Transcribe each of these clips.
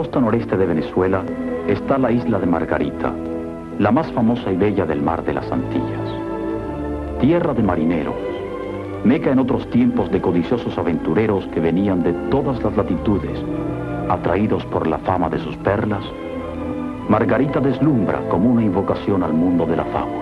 costa noreste de Venezuela está la isla de Margarita, la más famosa y bella del mar de las Antillas. Tierra de marineros, meca en otros tiempos de codiciosos aventureros que venían de todas las latitudes, atraídos por la fama de sus perlas, Margarita deslumbra como una invocación al mundo de la fábula.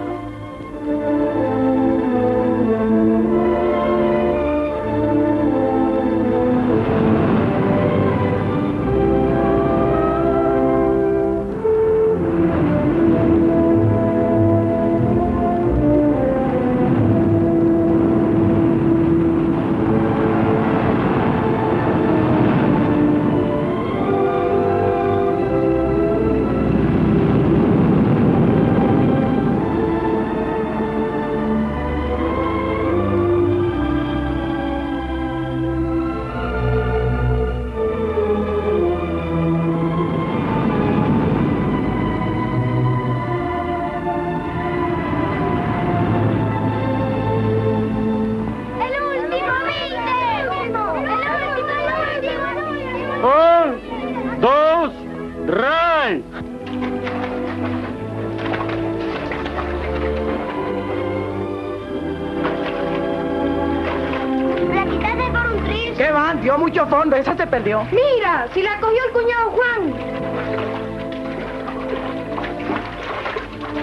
Dio mucho fondo, esa se perdió. Mira, si la cogió el cuñado Juan.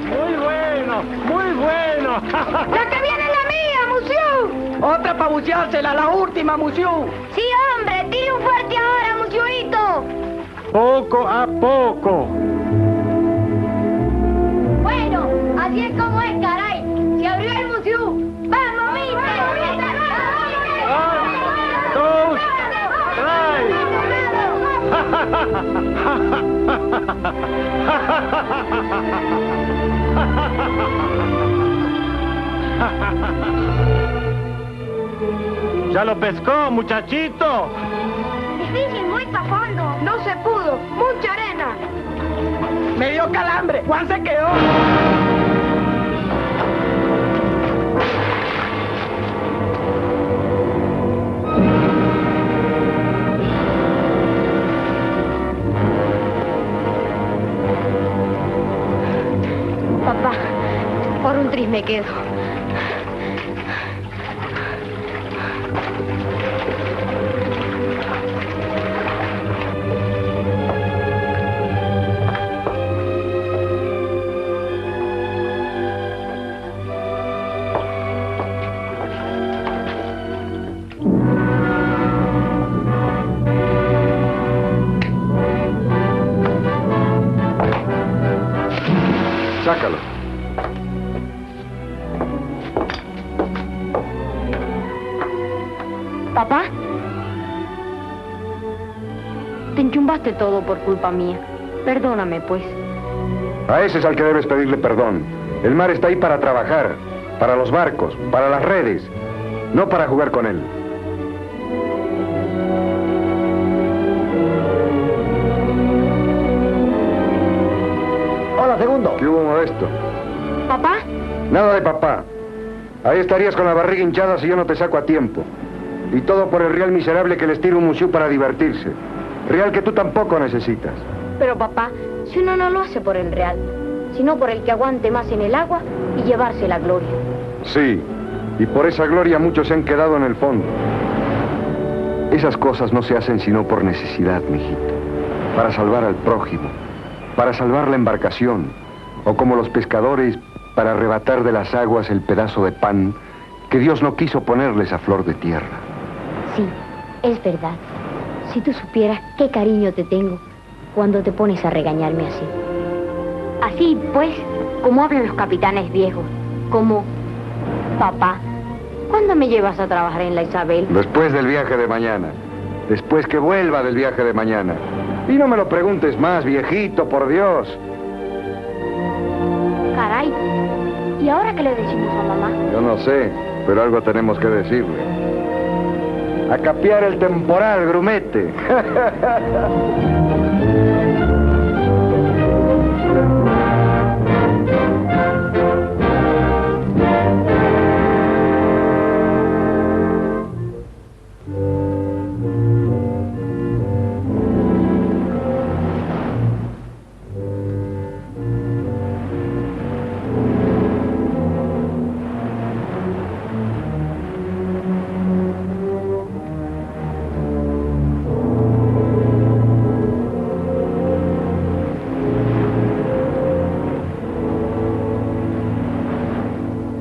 Muy bueno, muy bueno. La que viene es la mía, Musiú. Otra para buceársela, la última, Musiú. Sí, hombre, tire un fuerte ahora, Musiúito. Poco a poco. Bueno, así es como es, caray. Se abrió el Musiú. ¡Vamos, mister! ¿Ya lo pescó, muchachito? Difícil, muy profundo. No se pudo, mucha arena. Me dio calambre, Juan se quedó. Papá, por un tris me quedo. Sácalo. Papá, te enchumbaste todo por culpa mía. Perdóname, pues. A ese es al que debes pedirle perdón. El mar está ahí para trabajar, para los barcos, para las redes, no para jugar con él. Hola, segundo. ¿Qué hubo, Modesto? ¿Papá? Nada de papá. Ahí estarías con la barriga hinchada si yo no te saco a tiempo. Y todo por el real miserable que les tira un Musiú para divertirse. Real que tú tampoco necesitas. Pero papá, si uno no lo hace por el real, sino por el que aguante más en el agua y llevarse la gloria. Sí, y por esa gloria muchos se han quedado en el fondo. Esas cosas no se hacen sino por necesidad, mijito. Para salvar al prójimo, para salvar la embarcación, o como los pescadores, para arrebatar de las aguas el pedazo de pan que Dios no quiso ponerles a flor de tierra. Sí, es verdad. Si tú supieras qué cariño te tengo cuando te pones a regañarme así. Así, pues, como hablan los capitanes viejos, como... Papá, ¿cuándo me llevas a trabajar en la Isabel? Después del viaje de mañana. Después que vuelva del viaje de mañana. Y no me lo preguntes más, viejito, por Dios. Caray, ¿y ahora qué le decimos a mamá? Yo no sé, pero algo tenemos que decirle. A capear el temporal, grumete.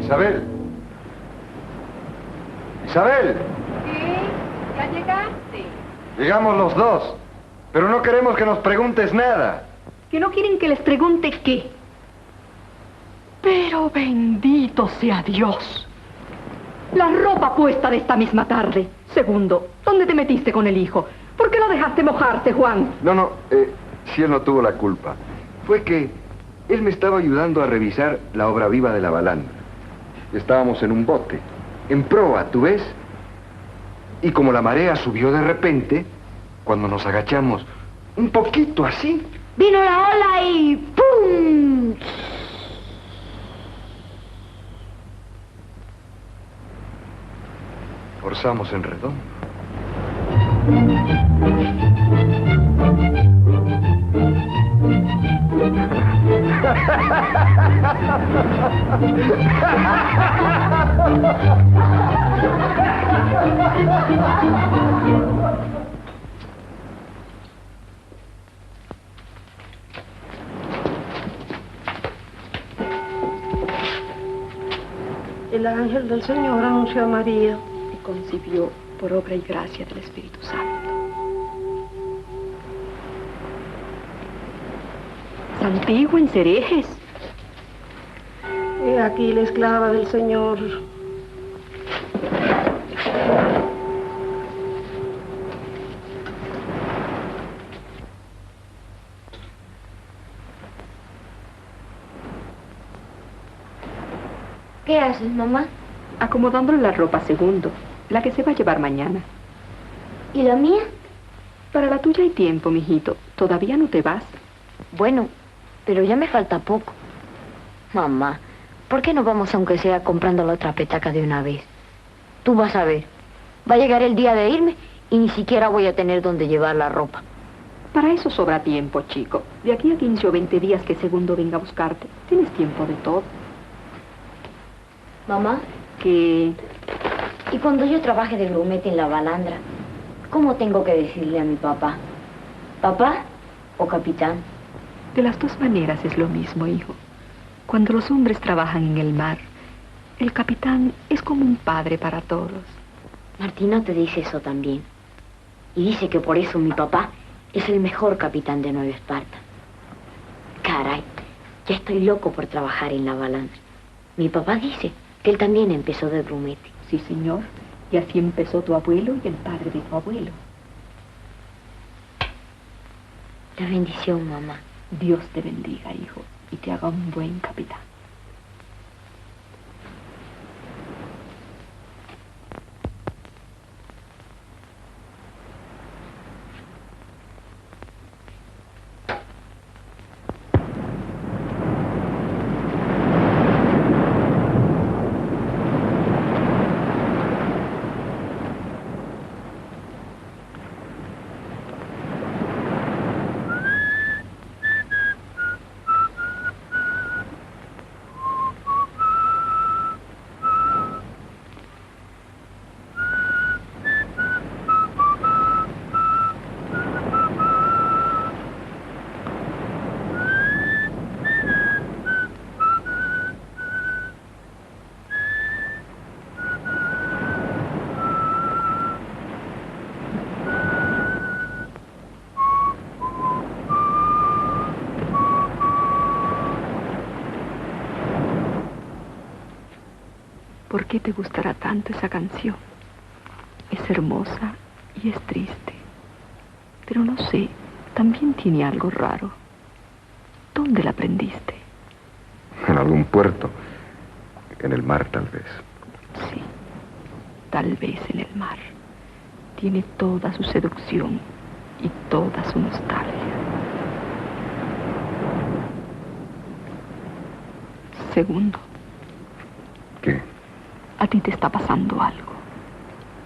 Isabel. Isabel. ¿Qué? ¿Ya llegaste? Llegamos los dos, pero no queremos que nos preguntes nada. ¿Que no quieren que les pregunte qué? Pero bendito sea Dios. La ropa puesta de esta misma tarde. Segundo, ¿dónde te metiste con el hijo? ¿Por qué lo dejaste mojarse, Juan? No, si él no tuvo la culpa. Fue que él me estaba ayudando a revisar la obra viva de la balandra. Estábamos en un bote, en proa, ¿tú ves? Y como la marea subió de repente, cuando nos agachamos un poquito así, Vino la ola y ¡pum! forzamos en redondo. El ángel del Señor anunció a María Y concibió por obra y gracia del Espíritu Santo. Santigo en Cerejes. He aquí la esclava del Señor. ¿Qué haces, mamá? Acomodándole la ropa segundo, la que se va a llevar mañana. ¿Y la mía? Para la tuya hay tiempo, mijito. Todavía no te vas. Bueno, pero ya me falta poco. Mamá, ¿por qué no vamos aunque sea comprando la otra petaca de una vez? Tú vas a ver. Va a llegar el día de irme y ni siquiera voy a tener donde llevar la ropa. Para eso sobra tiempo, chico. De aquí a 15 o 20 días que Segundo venga a buscarte, tienes tiempo de todo. Mamá, Que... y cuando yo trabaje de grumete en la balandra, ¿cómo tengo que decirle a mi papá? ¿Papá o capitán? De las dos maneras es lo mismo, hijo. Cuando los hombres trabajan en el mar, el capitán es como un padre para todos. Martina te dice eso también. Y dice que por eso mi papá es el mejor capitán de Nueva Esparta. Caray, ya estoy loco por trabajar en la balandra. Mi papá dice que él también empezó de grumete. Sí, señor. Y así empezó tu abuelo y el padre de tu abuelo. La bendición, mamá. Dios te bendiga, hijo, y te haga un buen capitán. ¿Por qué te gustará tanto esa canción? Es hermosa y es triste. Pero no sé, también tiene algo raro. ¿Dónde la aprendiste? En algún puerto. En el mar, tal vez. Sí, tal vez en el mar. Tiene toda su seducción y toda su nostalgia. Segundo. ¿Qué? A ti te está pasando algo.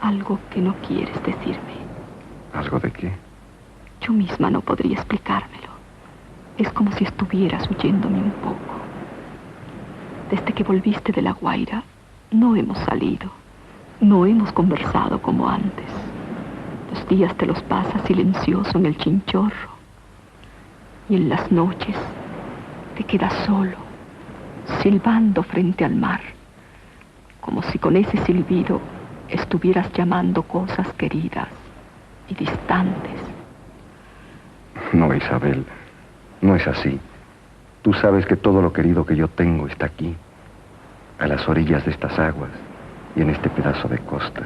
Algo que no quieres decirme. ¿Algo de qué? Yo misma no podría explicármelo. Es como si estuvieras huyéndome un poco. Desde que volviste de La Guaira, no hemos salido. No hemos conversado como antes. Los días te los pasas silencioso en el chinchorro. Y en las noches te quedas solo, silbando frente al mar, como si con ese silbido estuvieras llamando cosas queridas y distantes. No, Isabel, no es así. Tú sabes que todo lo querido que yo tengo está aquí, a las orillas de estas aguas y en este pedazo de costa.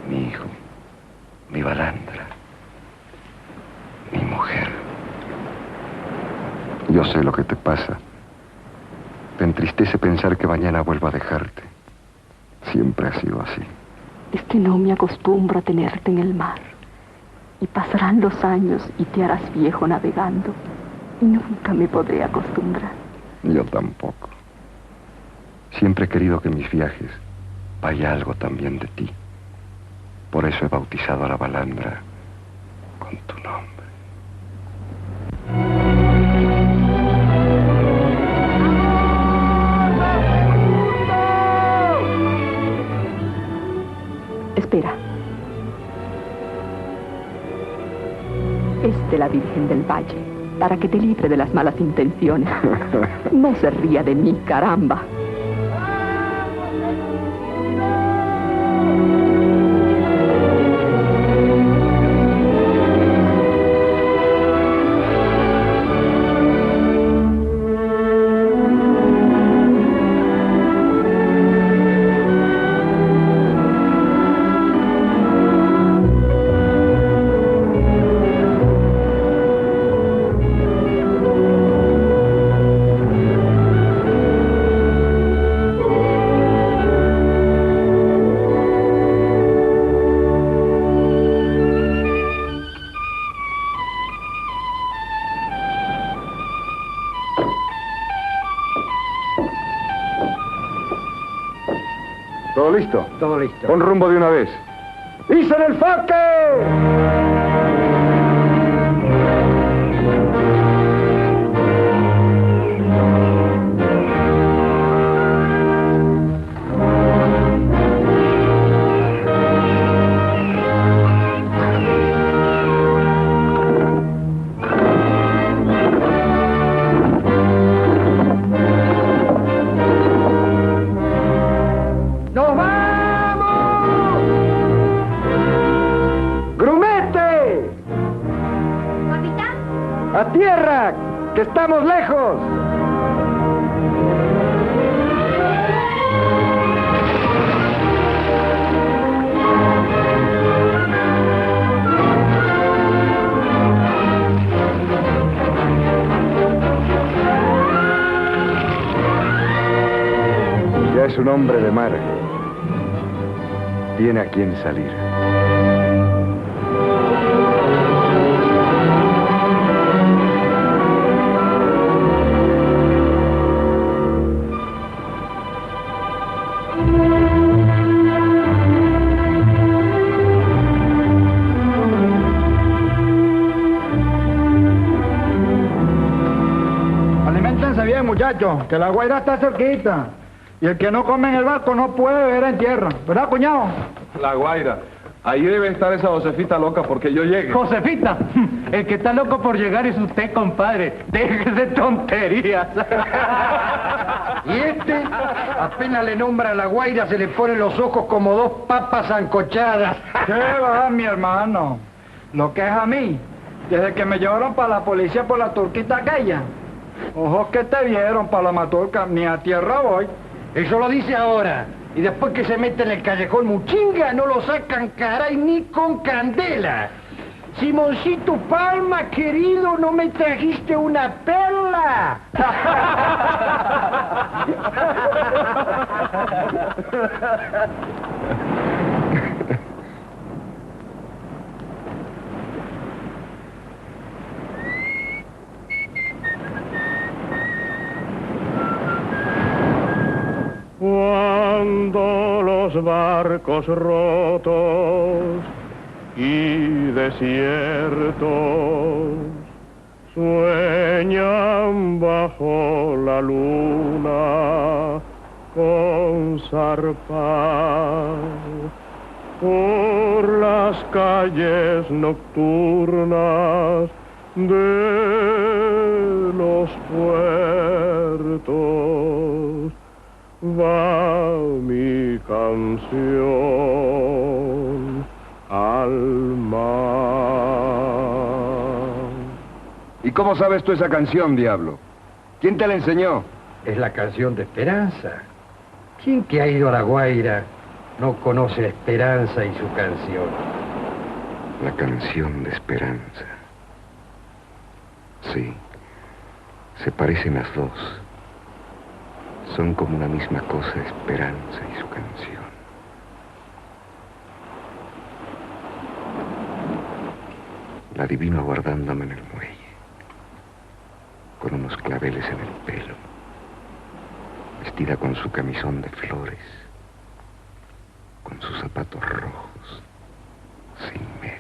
Mi hijo, mi balandra, mi mujer. Yo sé lo que te pasa. Te entristece pensar que mañana vuelvo a dejarte. Siempre ha sido así. Es que no me acostumbro a tenerte en el mar. Y pasarán los años y te harás viejo navegando. Y nunca me podré acostumbrar. Yo tampoco. Siempre he querido que en mis viajes vaya algo también de ti. Por eso he bautizado a la balandra con tu nombre. Espera. Es de la Virgen del Valle, para que te libre de las malas intenciones. No se ría de mí, caramba. ¿Todo listo? Todo listo. Pon rumbo de una vez. ¡Hice en el faque! ¡Nos vamos! ¡Grumete! Capitán. ¡A tierra! ¡Que estamos lejos! Ya es un hombre de mar. Tiene a quien salir. Aliméntense bien, muchachos, que la Guaira está cerquita. Y el que no come en el barco no puede beber en tierra. ¿Verdad, cuñado? La Guaira. Ahí debe estar esa Josefita loca porque yo llegue. Josefita, el que está loco por llegar es usted, compadre. Déjese tonterías. Y este, apenas le nombra a la Guaira, se le ponen los ojos como dos papas ancochadas. ¿Qué va, mi hermano? Lo que es a mí, desde que me llevaron para la policía por la turquita aquella. Ojos que te vieron para la maturca, ni a tierra voy. Eso lo dice ahora. Y después que se mete en el callejón Muchinga, no lo sacan caray ni con candela. Simoncito Palma, querido, ¿no me trajiste una perla? Cuando los barcos rotos y desiertos sueñan bajo la luna con zarpar por las calles nocturnas de los puertos. va mi canción al mar. ¿Y cómo sabes tú esa canción, diablo? ¿Quién te la enseñó? Es la canción de Esperanza. ¿Quién que ha ido a La Guaira no conoce a Esperanza y su canción? La canción de Esperanza. Sí, se parecen las dos. Son como una misma cosa, Esperanza y su canción. La adivino aguardándome en el muelle, con unos claveles en el pelo, vestida con su camisón de flores, con sus zapatos rojos, sin medias.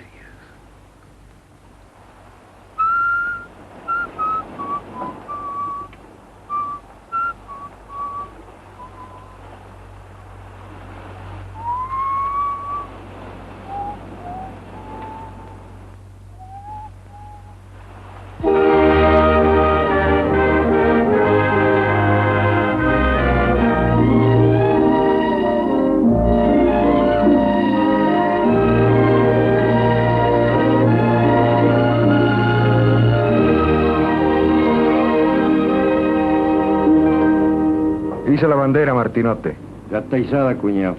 Hice la bandera, Martinote. Ya está izada, cuñado.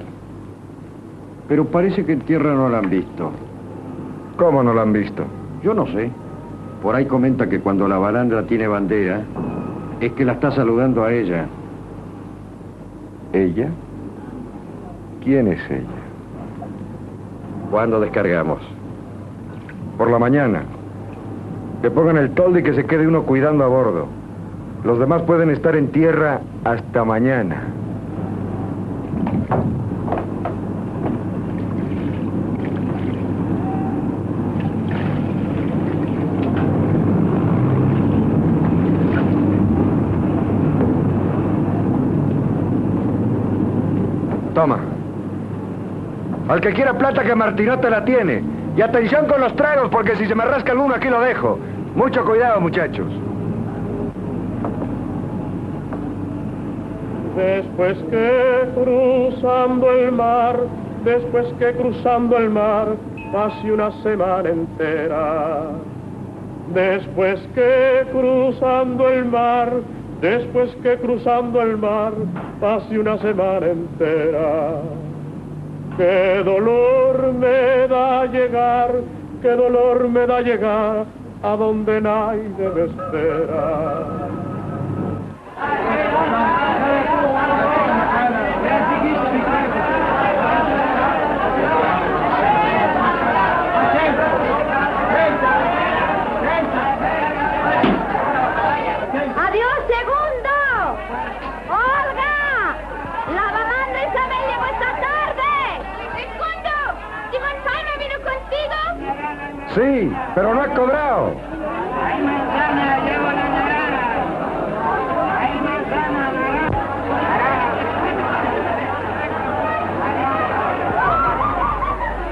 Pero parece que en tierra no la han visto. ¿Cómo no la han visto? Yo no sé. Por ahí comenta que cuando la balandra tiene bandera, es que la está saludando a ella. ¿Ella? ¿Quién es ella? ¿Cuándo descargamos? Por la mañana. Que pongan el toldo y que se quede uno cuidando a bordo. Los demás pueden estar en tierra hasta mañana. Toma. Al que quiera plata, que Martinote la tiene. Y atención con los tragos, porque si se me rasca alguno aquí lo dejo. Mucho cuidado, muchachos. Después que cruzando el mar, pasé una semana entera. Después que cruzando el mar, pasé una semana entera. Qué dolor me da llegar, a donde nadie me espera. ¡Adiós, segundo! ¡Olga! ¡La balandra Isabel llegó esta tarde! ¡Segundo! ¿Y Gonzalo vino contigo? Sí, pero no ha cobrado. ¡Ay, manzana! ¡Llevo la naranja! ¡Ay, manzana!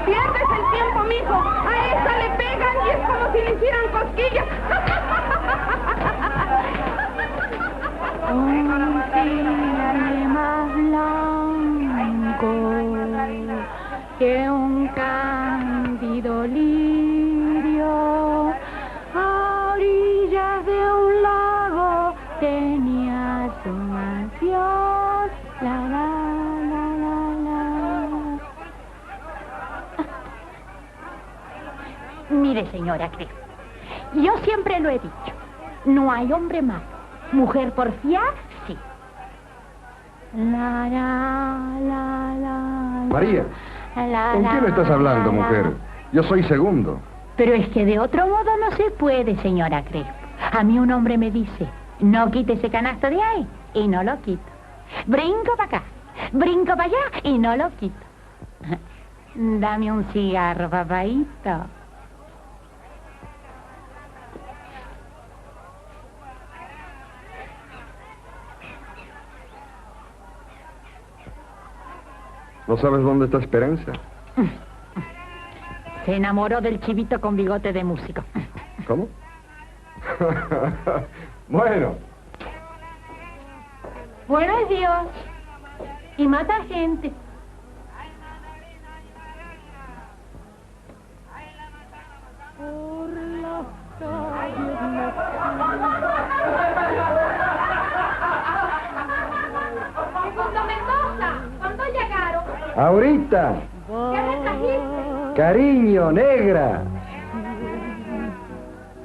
Pierdes el tiempo, mijo. A esa le pegan y es como si le hicieran cosquillas. Un día más blanco que un cándido lirio, a orillas de un lago tenía su mansión. La, la, la, la, la. Mire, señora Crespo, yo siempre lo he dicho. No hay hombre malo. Mujer porfía, sí. La, la, la, la, María, ¿con quién estás hablando, mujer? Yo soy segundo. Pero es que de otro modo no se puede, señora Crespo. A mí un hombre me dice, no quite ese canasto de ahí, y no lo quito. Brinco para acá, brinco para allá, y no lo quito. Dame un cigarro, papaíto. ¿No sabes dónde está Esperanza? Se enamoró del chivito con bigote de músico. ¿Cómo? Bueno. Buenos días. y mata gente. Por las calles Segundo Mendoza, ¿cuándo llegaron? Ahorita. ¿Qué le trajiste? Cariño, negra.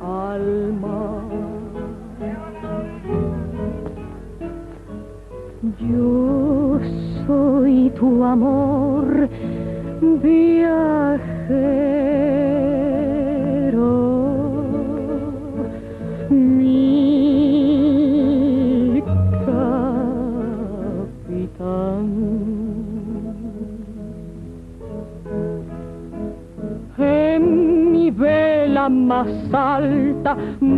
alma. Yo soy tu amor viajero, mi capitán. En mi vela más alta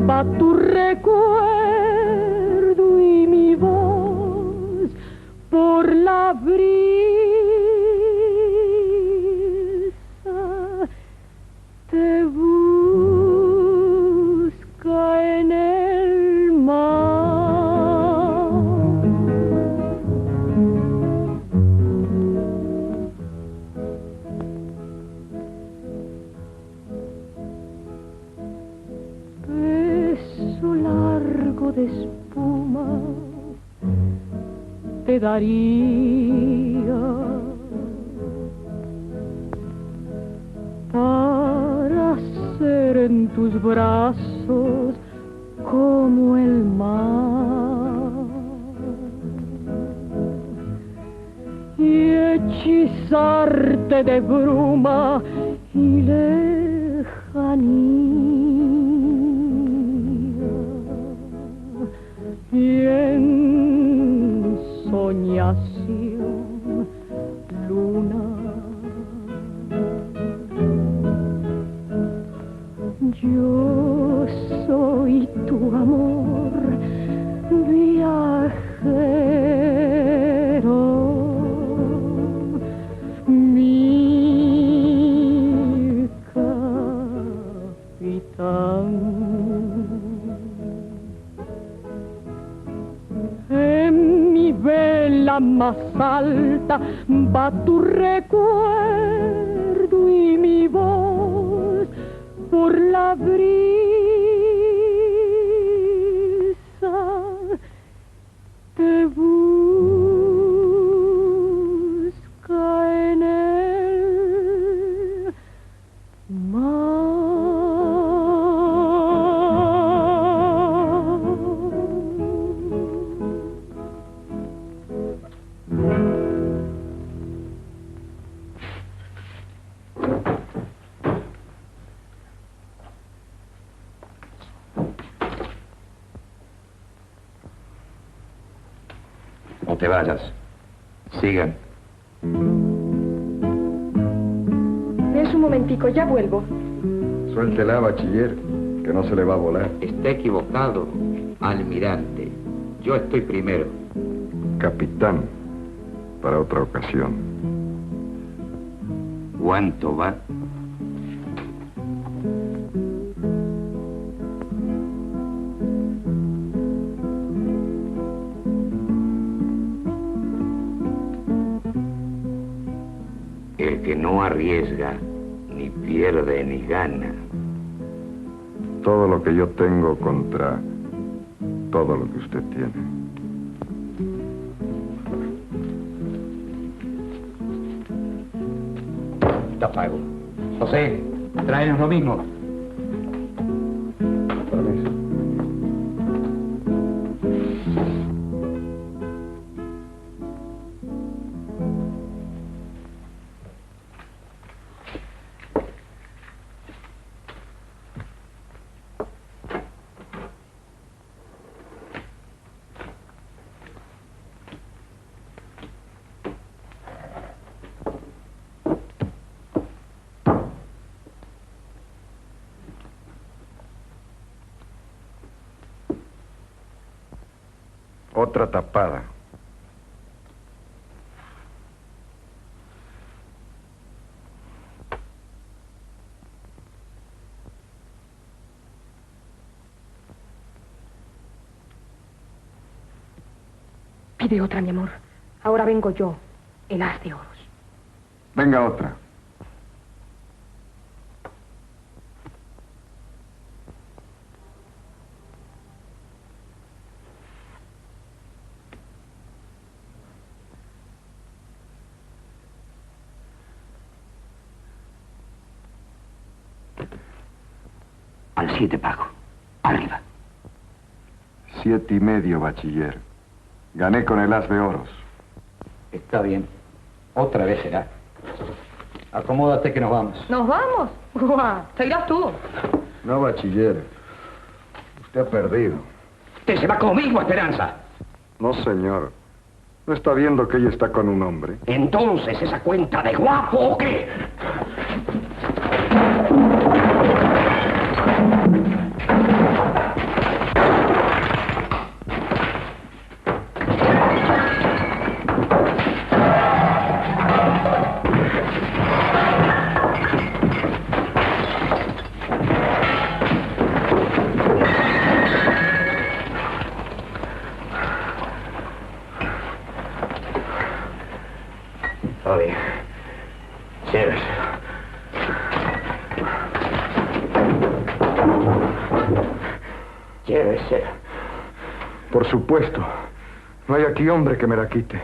va tu recuerdo y mi voz por la brisa te busca en el mar. Beso largo de espuma te daría para ser en tus brazos como el mar y hechizarte de bruma y lejanía y en soñación, luna. Yo soy tu amor viajero, mi capitán. En mi vela más alta va tu recuerdo y mi voz por la brisa te busca en el mar. No te vayas. Sigan. Es un momentico, ya vuelvo. Suéltela, bachiller, que no se le va a volar. Está equivocado, almirante. Yo estoy primero. Capitán, para otra ocasión. ¿Cuánto va? El que no arriesga, ni pierde ni gana. Todo lo que yo tengo contra todo lo que usted tiene. Te pago. José, tráenos lo mismo. Permiso. Otra tapada. Pide otra, mi amor. Ahora vengo yo. el as de oros. Venga otra. Al 7 pago. Arriba. 7,5, bachiller. Gané con el as de oros. Está bien. Otra vez será. Acomódate que nos vamos. ¿Nos vamos? ¡Guau! Te irás tú. No, bachiller. Usted ha perdido. Usted se va conmigo, Esperanza. No, señor. ¿No está viendo que ella está con un hombre? Entonces, ¿esa cuenta de guapo o qué? Llévesela. Por supuesto. No hay aquí hombre que me la quite.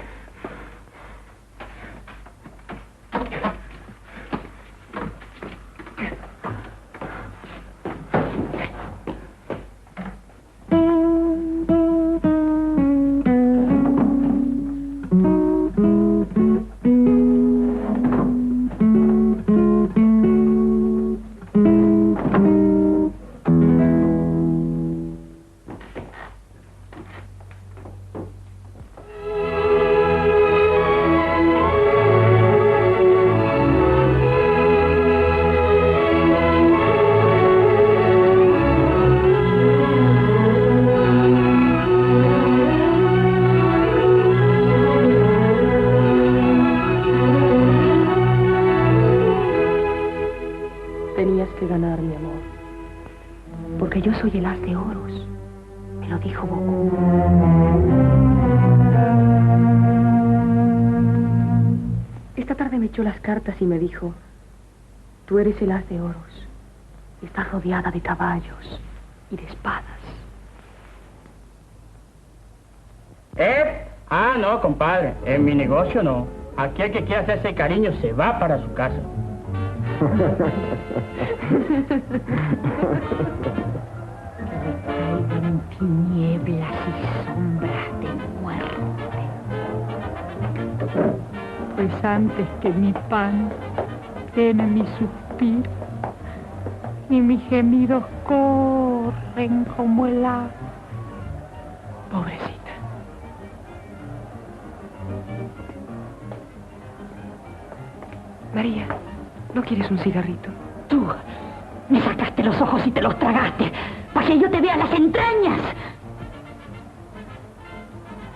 Tenías que ganar, mi amor. Porque yo soy el as de oros. Me lo dijo Goku. Esta tarde me echó las cartas y me dijo: tú eres el as de oros. Y estás rodeada de caballos y de espadas. Ah, no, compadre. En mi negocio no. Aquí el que quiera hacerse cariño se va para su casa. En tinieblas y sombras de muerte. Pues antes que mi pan tiene mi suspiro y mis gemidos corren como el agua. Pobrecita. María, ¿no quieres un cigarrito? Tú me sacaste los ojos y te los tragaste, para que yo te vea las entrañas.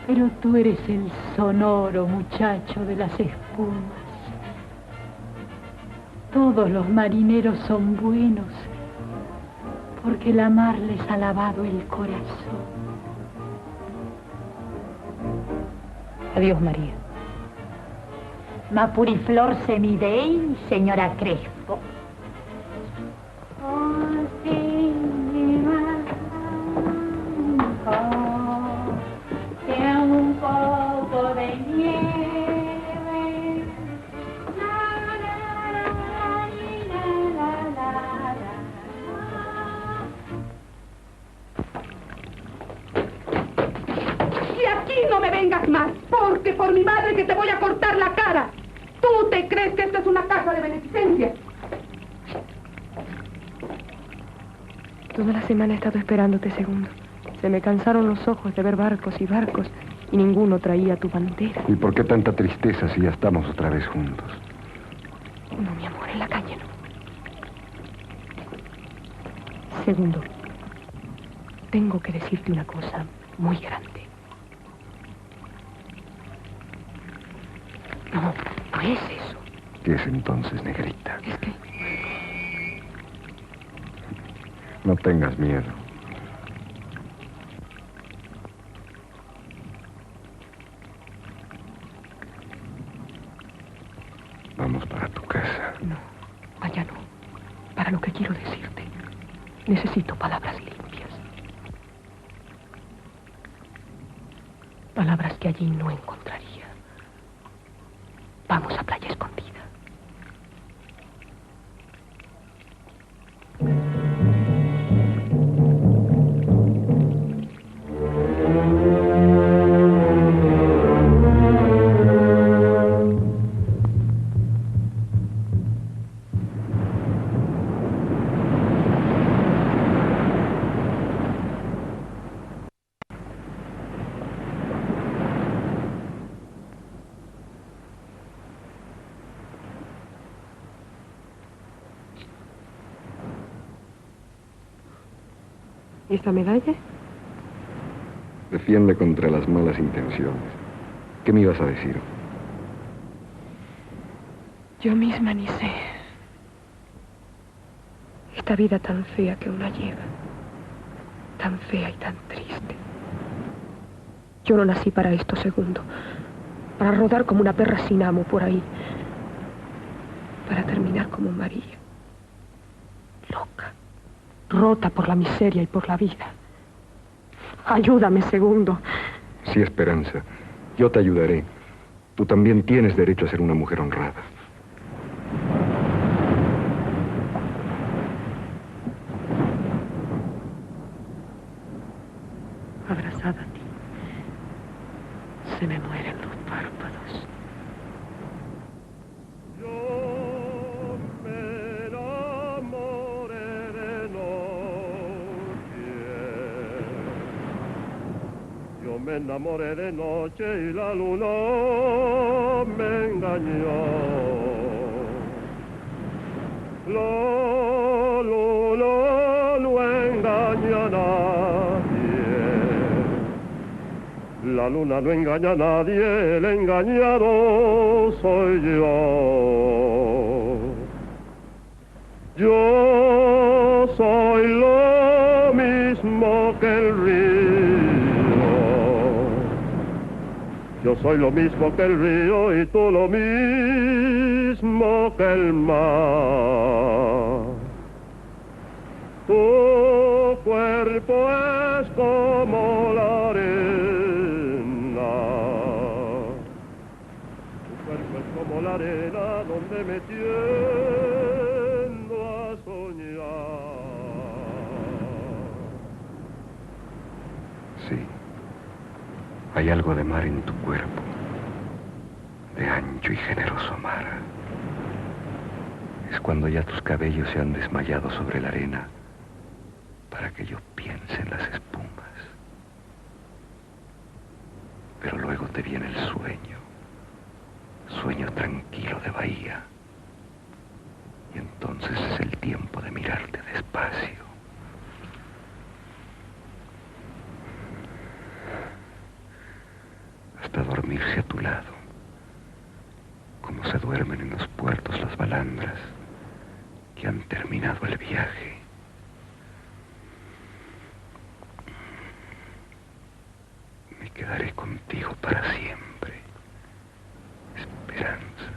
Pero tú eres el sonoro muchacho de las espumas. Todos los marineros son buenos, porque la mar les ha lavado el corazón. Adiós, María. Ma puriflor semidei, señora Crespo. Un poco de nieve. Y aquí no me vengas más, porque por mi madre que te voy a cortar la cara. ¿Tú te crees que esto es una casa de beneficencia? Toda la semana he estado esperándote, Segundo. Se me cansaron los ojos de ver barcos y barcos, y ninguno traía tu bandera. ¿Y por qué tanta tristeza si ya estamos otra vez juntos? No, mi amor, en la calle no. Segundo, tengo que decirte una cosa muy grande. No, no es eso. ¿Qué es entonces, negrita? Es que... No tengas miedo. Vamos para tu casa. No, allá no. Para lo que quiero decirte, necesito palabras limpias. Palabras que allí no encontraría. Vamos a Playa Escondida. ¿Y esta medalla? Defiende contra las malas intenciones. ¿Qué me ibas a decir? Yo misma ni sé. Esta vida tan fea que una lleva. Tan fea y tan triste. Yo no nací para esto, segundo. Para rodar como una perra sin amo por ahí. Para terminar como María. Loca. Rota por la miseria y por la vida. Ayúdame, segundo. Sí, Esperanza. Yo te ayudaré. Tú también tienes derecho a ser una mujer honrada. Abrazada a ti. Se me mueren los párpados. Me enamoré de noche y la luna me engañó. La luna no engaña a nadie. La luna no engaña a nadie, el engañado soy yo. Yo soy lo mismo que el río. Yo soy lo mismo que el río y tú lo mismo que el mar. Tu cuerpo es como la arena. Tu cuerpo es como la arena donde me tiendo a soñar. Sí. Hay algo de mar en tu cuerpo, de ancho y generoso mar. Es cuando ya tus cabellos se han desmayado sobre la arena para que yo piense en las espumas. Pero luego te viene el sueño, sueño tranquilo de bahía. Y entonces es el tiempo de mirarte despacio. Hasta dormirse a tu lado, como se duermen en los puertos las balandras que han terminado el viaje. Me quedaré contigo para siempre, Esperanza.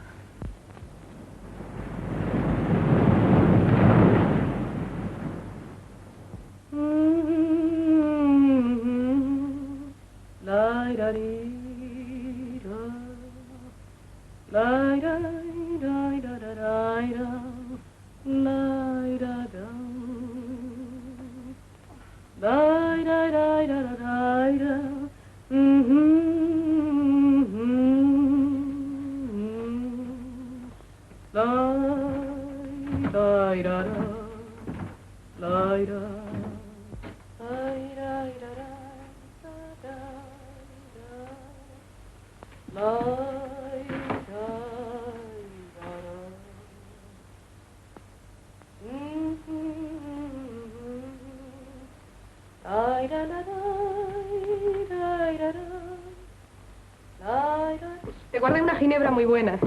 Te guardé una ginebra muy buena.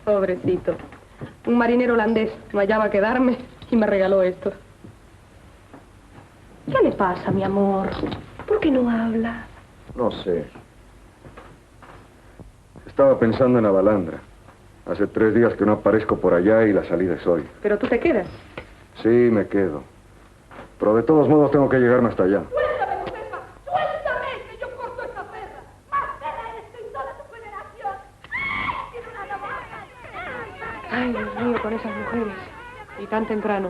Pobrecito. Un marinero holandés no hallaba que darme y me regaló esto. ¿Qué le pasa, mi amor? ¿Por qué no habla? No sé. Estaba pensando en la balandra. Hace 3 días que no aparezco por allá y la salida es hoy. Pero tú te quedas. Sí, me quedo. Pero de todos modos tengo que llegarme hasta allá. ¡Suéltame, Josefa! ¡Suéltame! ¡Que yo corto esta perra! ¡Más perra eres tú y toda tu generación! ¡Tiene una navaja! Ay, Dios mío, con esas mujeres. Y tan temprano.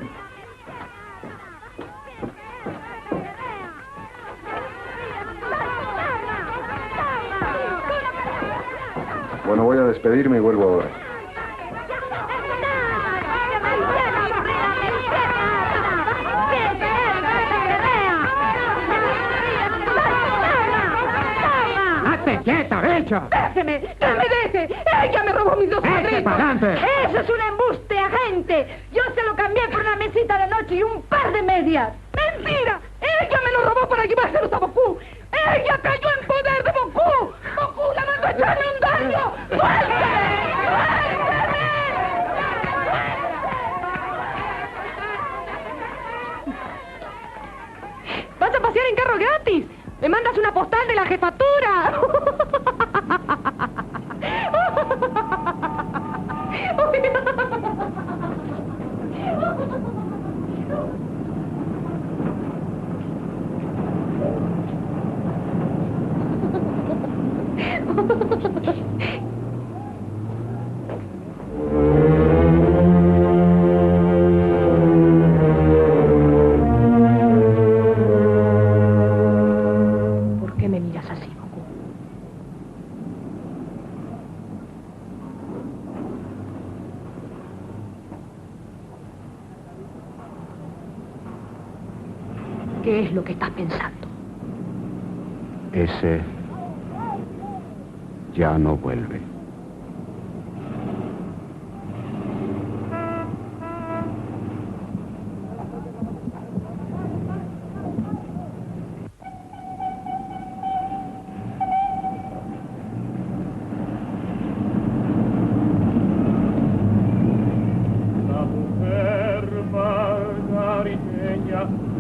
Bueno, voy a despedirme y vuelvo ahora. ¡Hazte quieta, bicho! ¡Déjeme! ¡Que me deje! ¡Ella me robó mis 2 cuadritos! para adelante! ¡Eso es un embuste, agente! Yo se lo cambié por una mesita de noche y un par de medias. ¡Mentira! ¡Ella me lo robó para llevárselos a Bokú! ¡Ella cayó en poder de Bokú! ¡Bokú la mandó a echarme un daño! ¡Suélteme! ¡Vas a pasear en carro gratis! ¡Me mandas una postal de la jefatura! ¿Por qué me miras así, Bokú? ¿Qué es lo que estás pensando? Ese ya no vuelve.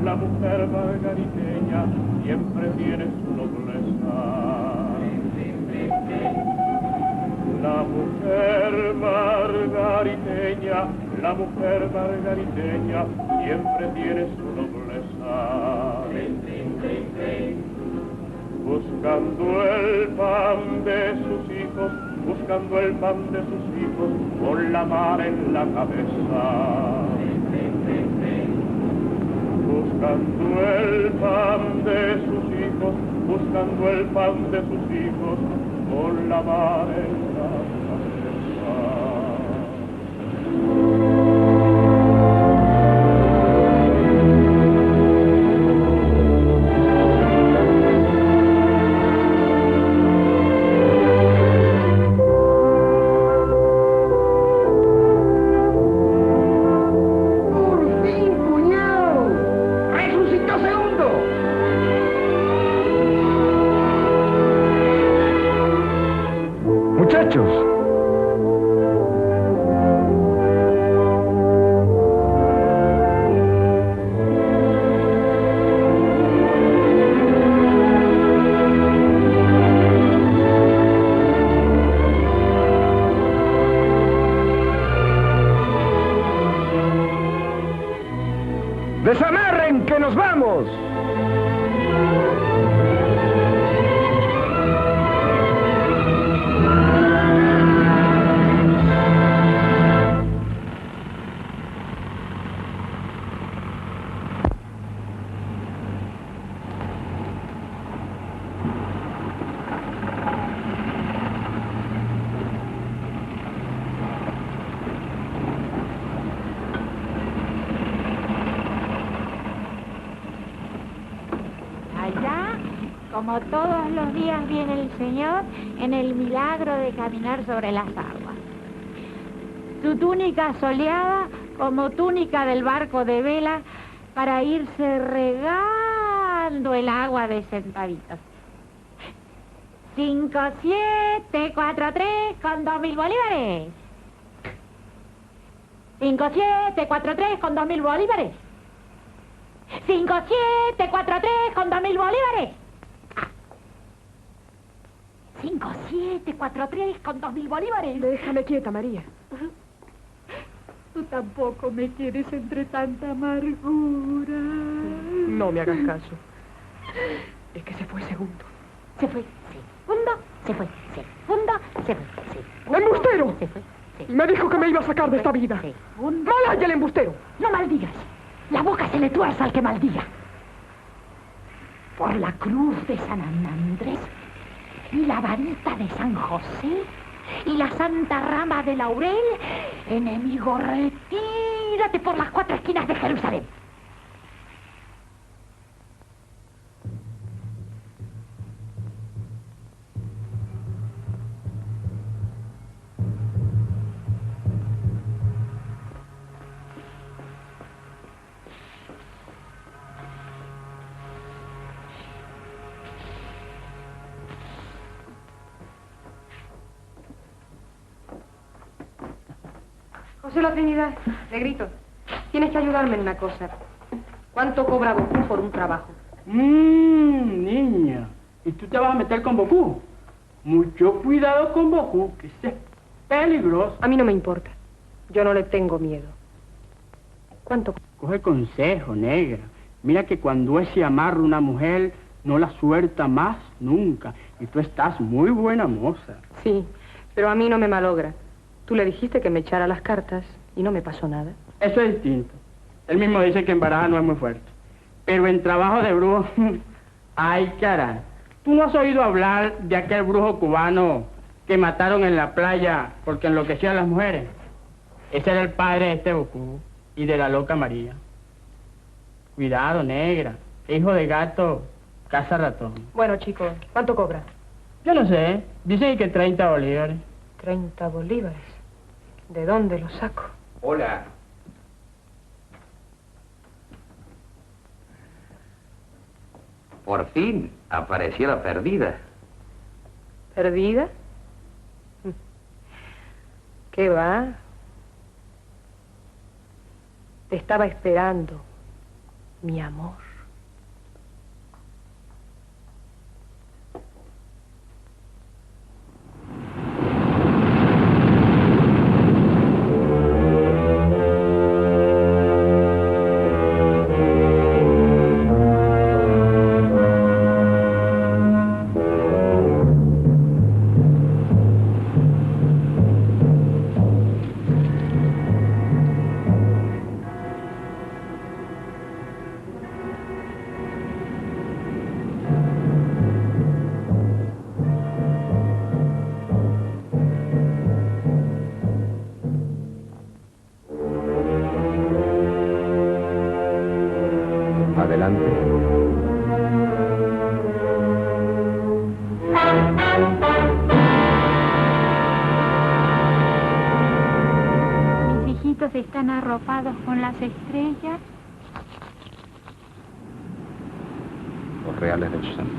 La mujer margariteña siempre tiene su nobleza. La mujer margariteña siempre tiene su nobleza. Buscando el pan de sus hijos, con la mar en la cabeza. Buscando el pan de sus hijos, con la mar en la cabeza. Muchachos. ¡Desamarren, que nos vamos! Como todos los días viene el Señor en el milagro de caminar sobre las aguas. Su túnica soleada como túnica del barco de vela para irse regando el agua de centavitos. 5743 con 2.000 bolívares. 5743 con 2.000 bolívares. 5743 con 2.000 bolívares. 5743 con 2000 bolívares. Déjame quieta, María. Tú tampoco me quieres entre tanta amargura. No me hagas caso. Es que se fue segundo. Se fue segundo, se fue segundo, se fue segundo. ¡Embustero! Se fue segundo. Me dijo que me iba a sacar de esta vida. ¡Malaya el embustero! No maldigas. La boca se le tuerza al que maldiga. Por la cruz de San Andrés y la varita de San José y la santa rama de laurel, enemigo, retírate por las 4 esquinas de Jerusalén. José la Trinidad, Negrito, tienes que ayudarme en una cosa. ¿Cuánto cobra Bocú por un trabajo? Niña, ¿y tú te vas a meter con Bocú? Mucho cuidado con Bocú, que ese es peligroso. A mí no me importa. Yo no le tengo miedo. ¿Cuánto? Coge consejo, negra. Mira que cuando ese amarra una mujer, no la suelta más nunca. Y tú estás muy buena moza. Sí, pero a mí no me malogra. Tú le dijiste que me echara las cartas y no me pasó nada. Eso es distinto. Él mismo dice que en baraja no es muy fuerte. Pero en trabajo de brujo, ay, caray. ¿Tú no has oído hablar de aquel brujo cubano que mataron en la playa porque enloqueció a las mujeres? Ese era el padre de este Bocú y de la loca María. Cuidado, negra. Hijo de gato, caza ratón. Bueno, chico, ¿cuánto cobra? Yo no sé. Dicen que 30 bolívares. 30 bolívares. ¿De dónde los saco? Hola. Por fin apareció la perdida. ¿Perdida? ¿Qué va? Te estaba esperando, mi amor. Están arropados con las estrellas. Los reales del santo.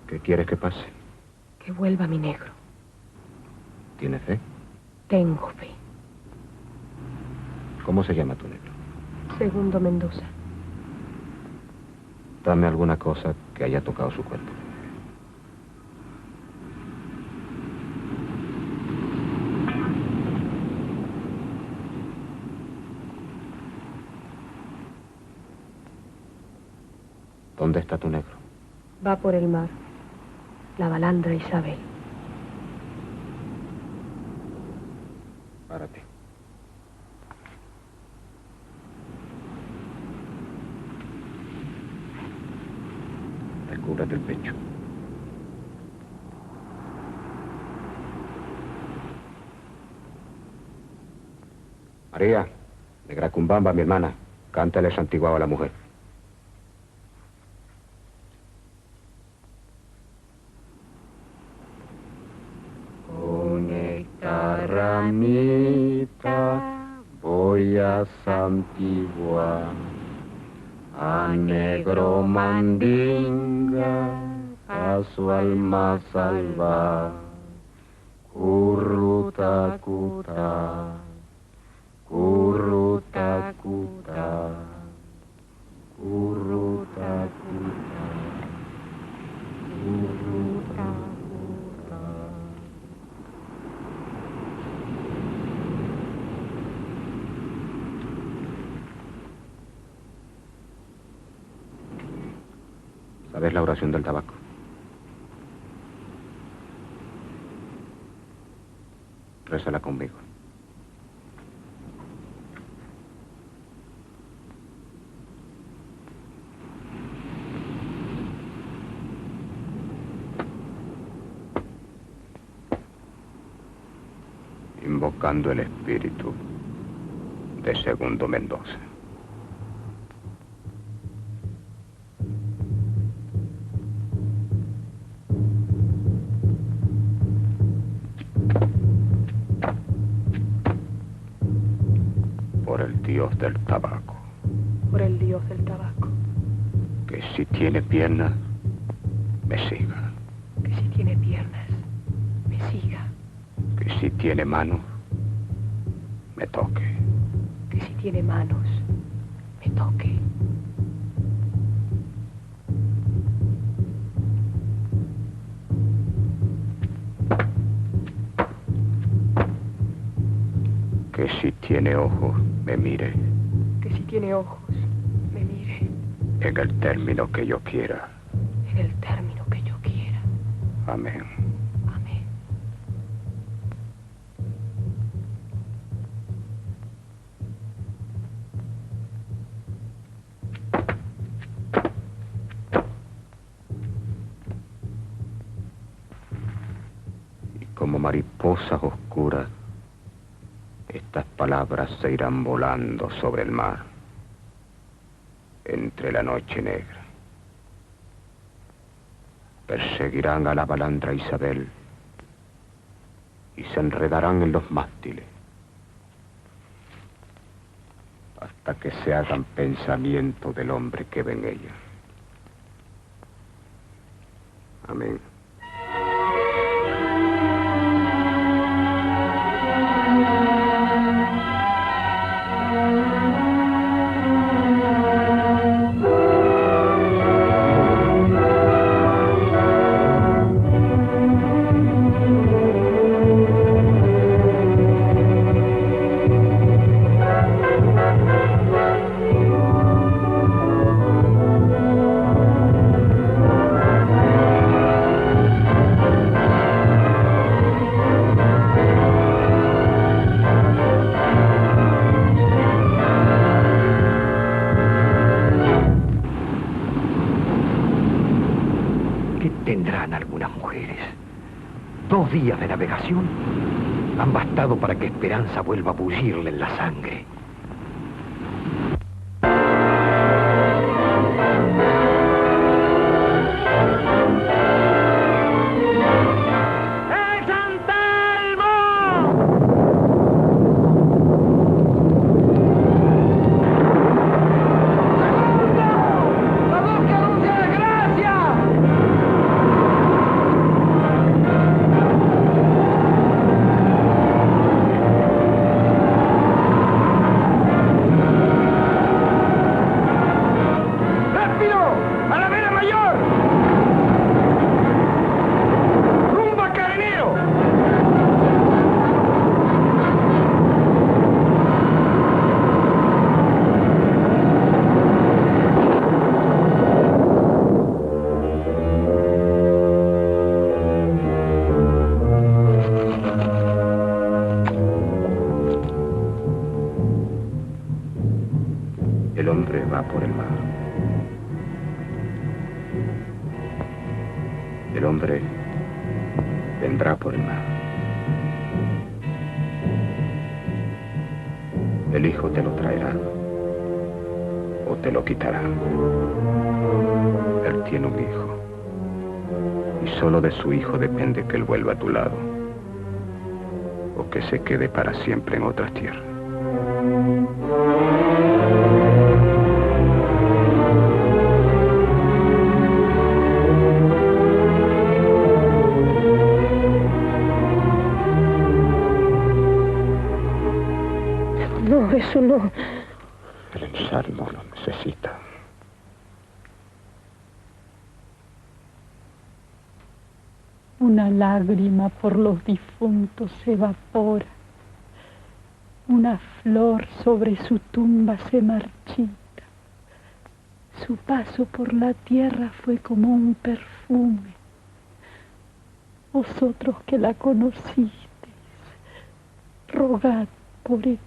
¿Qué quieres que pase? Que vuelva mi negro. ¿Tienes fe? Tengo fe. ¿Cómo se llama tu negro? Segundo Mendoza. Dame alguna cosa que haya tocado su cuerpo. ¿Dónde está tu negro? Va por el mar. La balandra Isabel. Párate. Recúbrete el pecho. María, negra Cumbamba, mi hermana, cántale santiguado a la mujer. ramita voy a santiguar a negro mandinga, a su alma salvar. Curruta cuta, curruta cuta, curruta cuta, curruta cuta. ¿Sabes la oración del tabaco? Rézala conmigo. Invocando el espíritu de Segundo Mendoza. Por el Dios del tabaco. Por el Dios del tabaco. Que si tiene piernas, me siga. Que si tiene piernas, me siga. Que si tiene manos, me toque. Que si tiene manos, me toque. Que si tiene ojos, me mire. Que si tiene ojos, me mire. En el término que yo quiera. En el término que yo quiera. Amén. Amén. Y como mariposas oscuras, estas palabras se irán volando sobre el mar, entre la noche negra. Perseguirán a la balandra Isabel y se enredarán en los mástiles hasta que se hagan pensamiento del hombre que ve en ella. Amén. Tendrán algunas mujeres. 2 días de navegación han bastado para que Esperanza vuelva a bullirle en la sangre. El hombre va por el mar. El hombre vendrá por el mar. El hijo te lo traerá o te lo quitará. Él tiene un hijo y solo de su hijo depende que él vuelva a tu lado. o que se quede para siempre en otras tierras. No, eso no. El ensalmo lo necesita. Una lágrima por los difuntos se evapora. Una flor sobre su tumba se marchita. Su paso por la tierra fue como un perfume. Vosotros que la conocisteis, rogad por ella.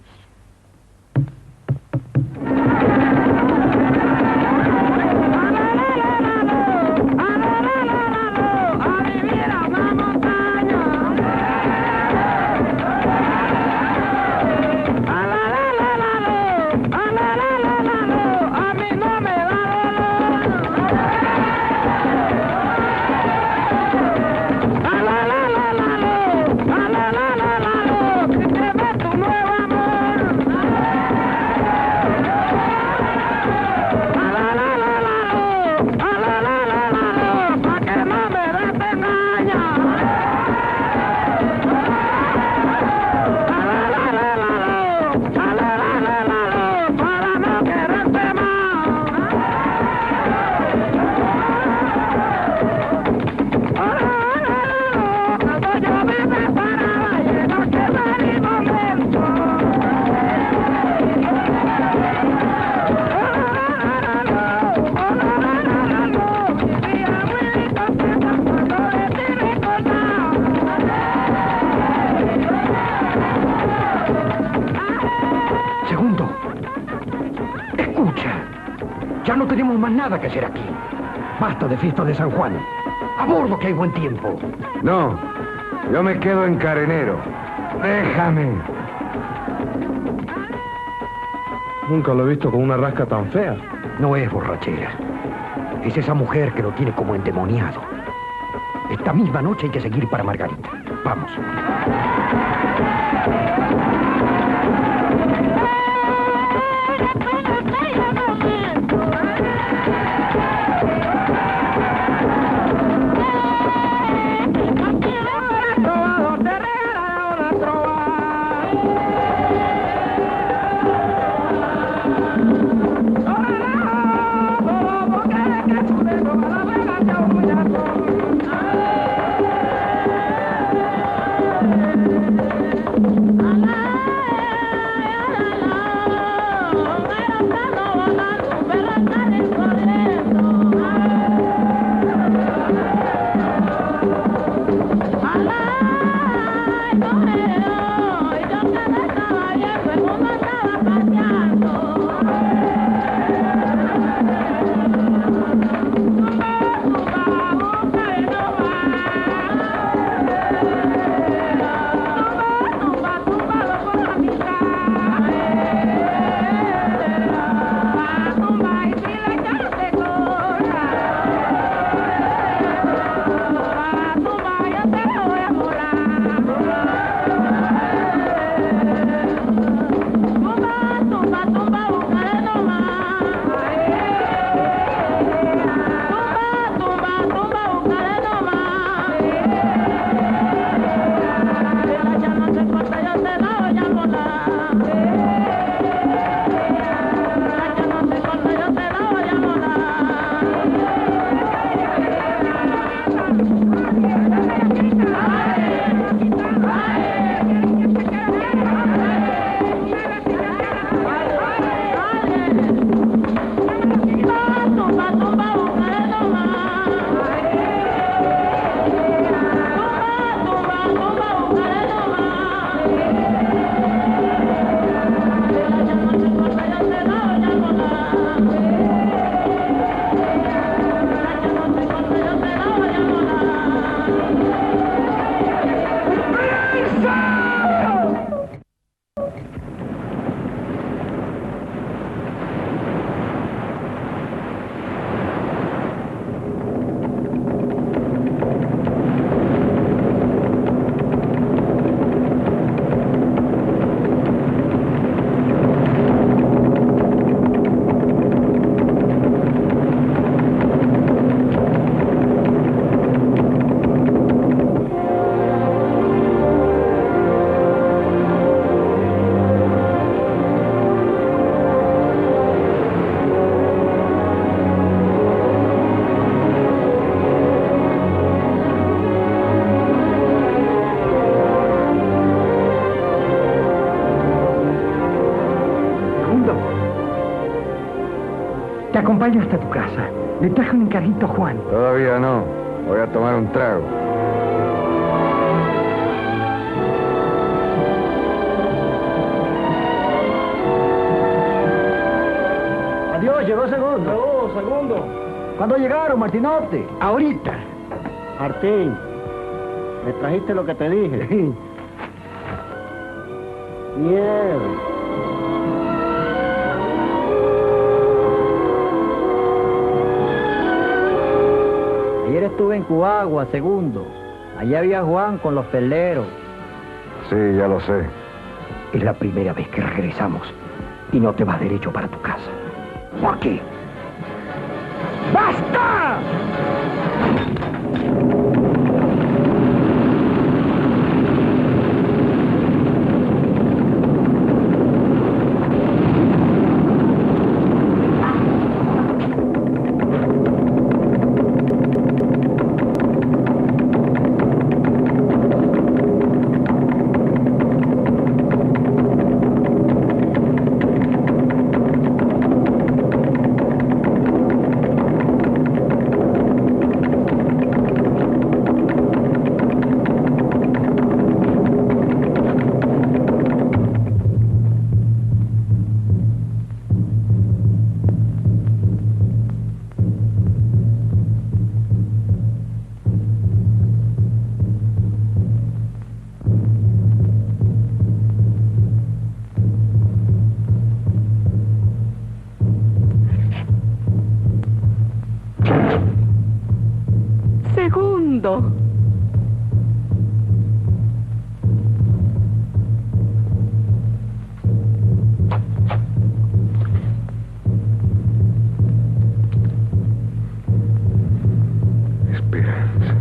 Ya no tenemos más nada que hacer aquí. Basta de fiesta de San Juan. A bordo que hay buen tiempo. No, yo me quedo en Carenero. Déjame. Nunca lo he visto con una rasca tan fea. No es borrachera. Es esa mujer que lo tiene como endemoniado. Esta misma noche hay que seguir para Margarita. Vamos. acompaño hasta tu casa. Le traje un encarguito a Juan. Todavía no. Voy a tomar un trago. Adiós, llegó Segundo. Llegó Segundo. ¿Cuándo llegaron, Martinote? Ahorita. Martín, ¿me trajiste lo que te dije? Nieve. Ayer estuve en Cuagua, Segundo. Allá había Juan con los peleros. Sí, ya lo sé. Es la primera vez que regresamos y no te vas derecho para tu casa. ¿Por qué? ¡Basta! Segundo. Esperanza.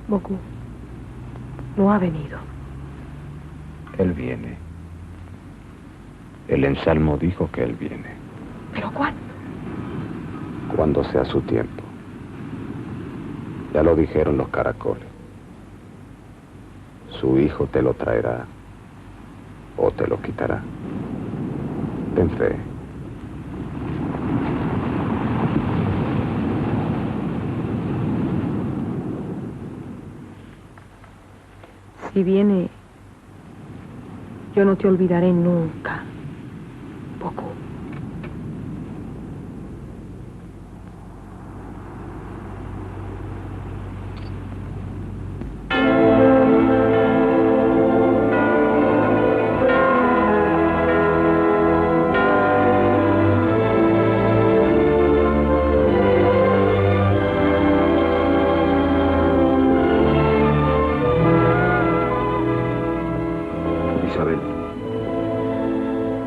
Boku no ha venido. Él viene. El ensalmo dijo que él viene. ¿Pero cuándo? Cuando sea su tiempo. Ya lo dijeron los caracoles. Su hijo te lo traerá o te lo quitará. Ten fe. Si viene, yo no te olvidaré nunca, Boku.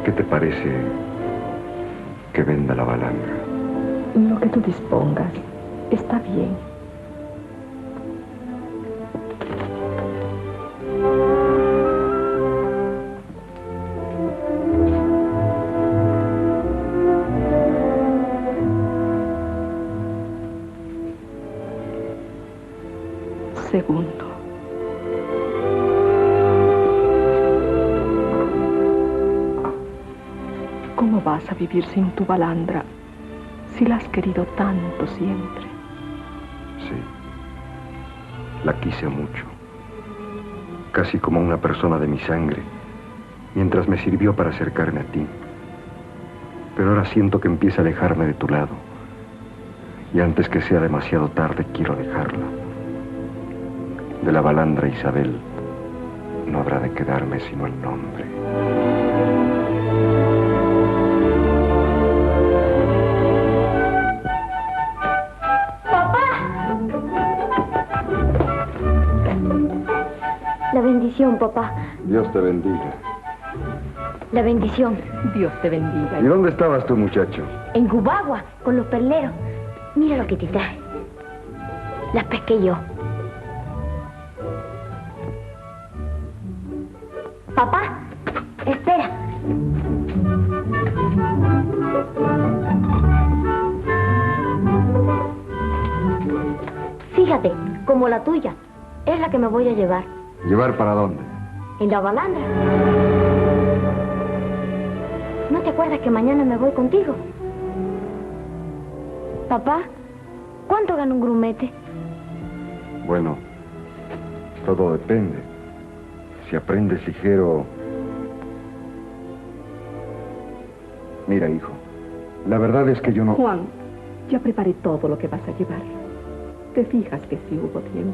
¿Qué te parece que venda la balanga? Lo que tú dispongas está bien. Segundo. ¿Cómo vas a vivir sin tu balandra si la has querido tanto siempre? Sí. La quise mucho. Casi como una persona de mi sangre, mientras me sirvió para acercarme a ti. Pero ahora siento que empieza a alejarme de tu lado. Y antes que sea demasiado tarde, quiero dejarla. De la balandra Isabel no habrá de quedarme sino el nombre. La bendición, papá. Dios te bendiga. La bendición. Dios te bendiga. ¿Y dónde estabas tú, muchacho? En Cubagua, con los perleros. Mira lo que te traje. Las pesqué yo. Papá, espera. Fíjate, como la tuya. Es la que me voy a llevar. ¿Llevar para dónde? En la balandra. ¿No te acuerdas que mañana me voy contigo? Papá, ¿cuánto gana un grumete? Bueno, todo depende. Si aprendes ligero... Mira, hijo, la verdad es que yo no... Juan, ya preparé todo lo que vas a llevar. ¿Te fijas que sí hubo tiempo?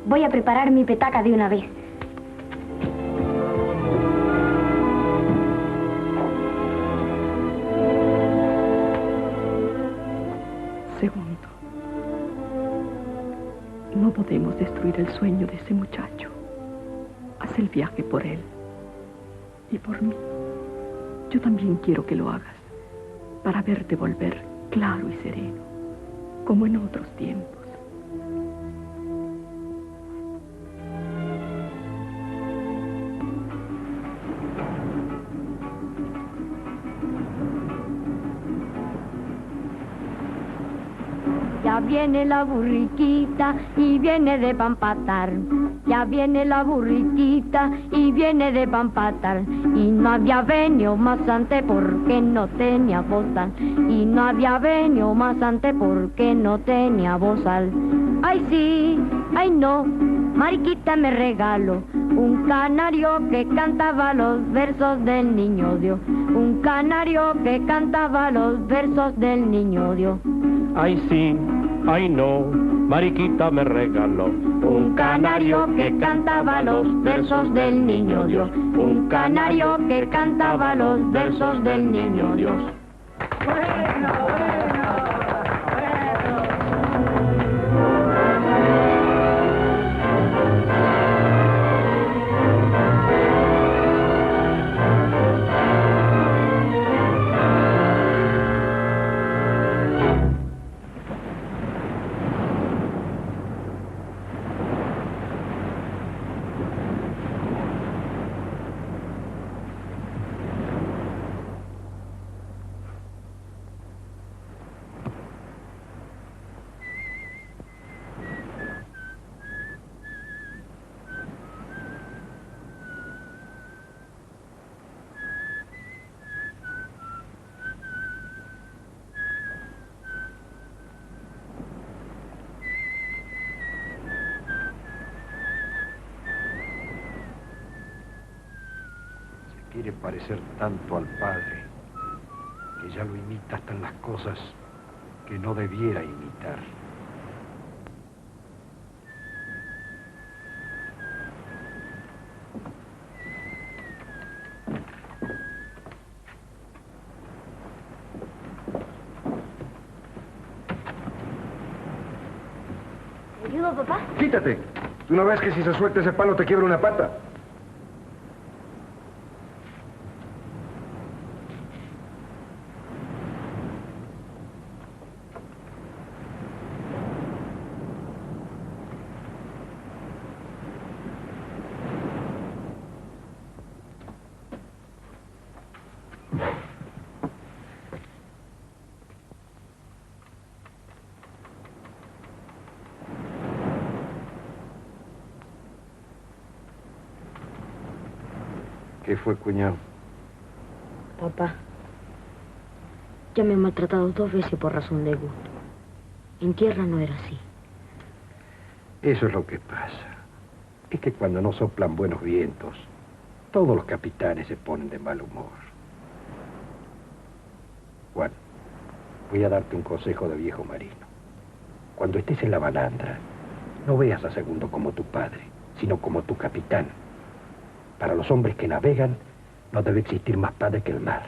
Voy a preparar mi petaca de una vez. Segundo, no podemos destruir el sueño de ese muchacho. Haz el viaje por él y por mí. Yo también quiero que lo hagas para verte volver claro y sereno, como en otros tiempos. Ya viene la burriquita y viene de pampatar. Ya viene la burriquita y viene de pampatar. Y no había venido más antes porque no tenía bozal. Y no había venido más antes porque no tenía bozal. Ay sí, ay no, mariquita me regaló un canario que cantaba los versos del niño Dios. Un canario que cantaba los versos del niño Dios. Ay sí, ay no, mariquita me regaló un canario que cantaba los versos del niño Dios. Un canario que cantaba los versos del niño Dios. Quiere parecer tanto al padre que ya lo imita hasta en las cosas que no debiera imitar. ¿Me ayudo, papá? ¡Quítate! ¿Tú no ves que si se suelta ese palo te quiebra una pata? ¿Qué fue, cuñado? Papá, ya me han maltratado 2 veces por razón de gusto. En tierra no era así. Eso es lo que pasa. Es que cuando no soplan buenos vientos, todos los capitanes se ponen de mal humor. Juan, voy a darte un consejo de viejo marino. Cuando estés en la balandra, No veas a Segundo como tu padre, sino como tu capitán. Para los hombres que navegan, no debe existir más padre que el mar.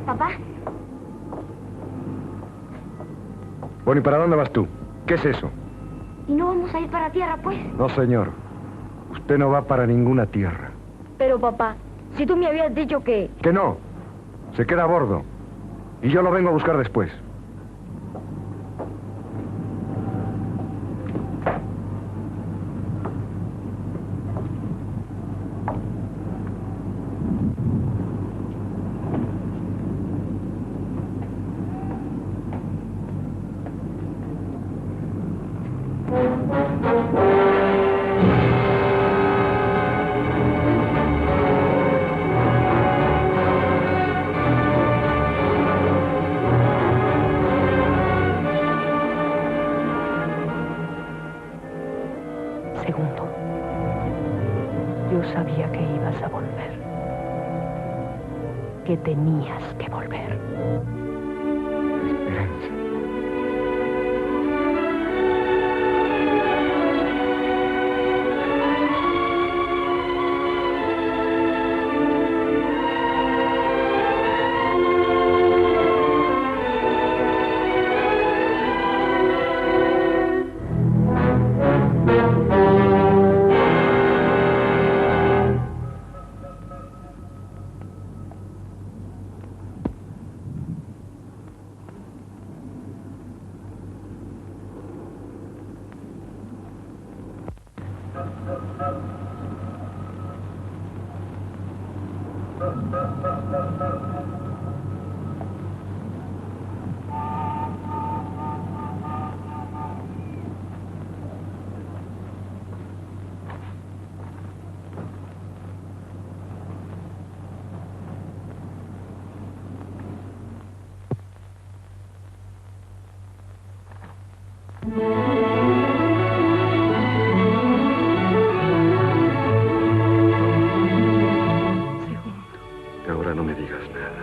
Papá, Bueno, ¿y para dónde vas tú? ¿Qué es eso? ¿y no vamos a ir para tierra, pues? No, señor. Usted no va para ninguna tierra. Pero, papá, si tú me habías dicho que... Que no. Se queda a bordo. Y yo lo vengo a buscar después. Segundo, yo sabía que ibas a volver, que tenías que volver. Esperanza. Y ahora no me digas nada.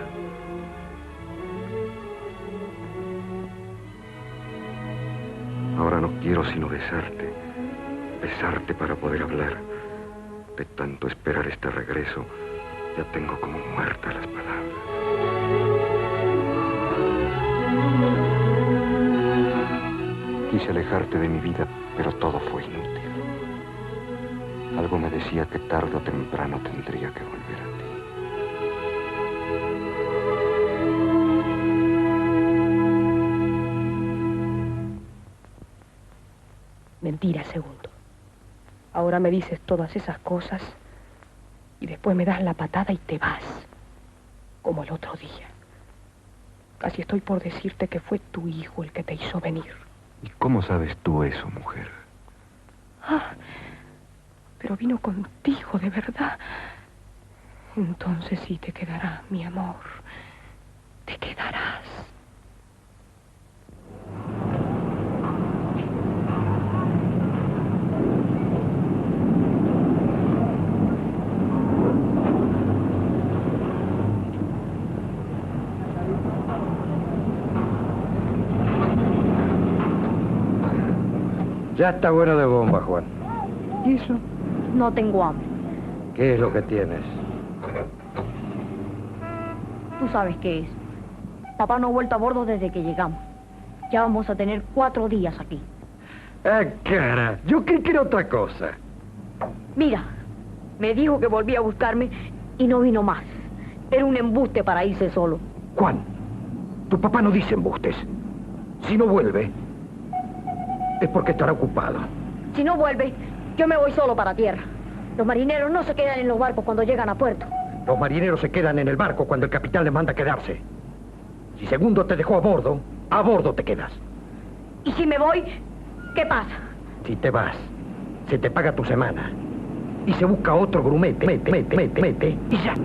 Ahora no quiero sino besarte. Besarte para poder hablar. De tanto esperar este regreso, ya tengo como muertas las palabras. Quise alejarte de mi vida, pero todo fue inútil. Algo me decía que tarde o temprano tendría que volver a ti. Mentira, Segundo. Ahora me dices todas esas cosas y después me das la patada y te vas, como el otro día. Casi estoy por decirte que fue tu hijo el que te hizo venir. ¿Y cómo sabes tú eso, mujer? Ah, pero vino contigo, de verdad. Entonces sí te quedará, mi amor. Te quedarás. Ya está bueno de bomba, Juan. ¿Y eso? No tengo hambre. ¿Qué es lo que tienes? Tú sabes qué es. Papá no ha vuelto a bordo desde que llegamos. Ya vamos a tener 4 días aquí. Ah, cara, yo creí que era otra cosa. Mira, me dijo que volvía a buscarme y no vino más. Era un embuste para irse solo. Juan, tu papá no dice embustes. Si no vuelve, es porque estará ocupado. Si no vuelve, yo me voy solo para tierra. Los marineros no se quedan en los barcos cuando llegan a puerto. Los marineros se quedan en el barco cuando el capitán les manda quedarse. Si Segundo te dejó a bordo te quedas. ¿Y si me voy, qué pasa? Si te vas, se te paga tu semana. Y se busca otro grumete, mete, y ya.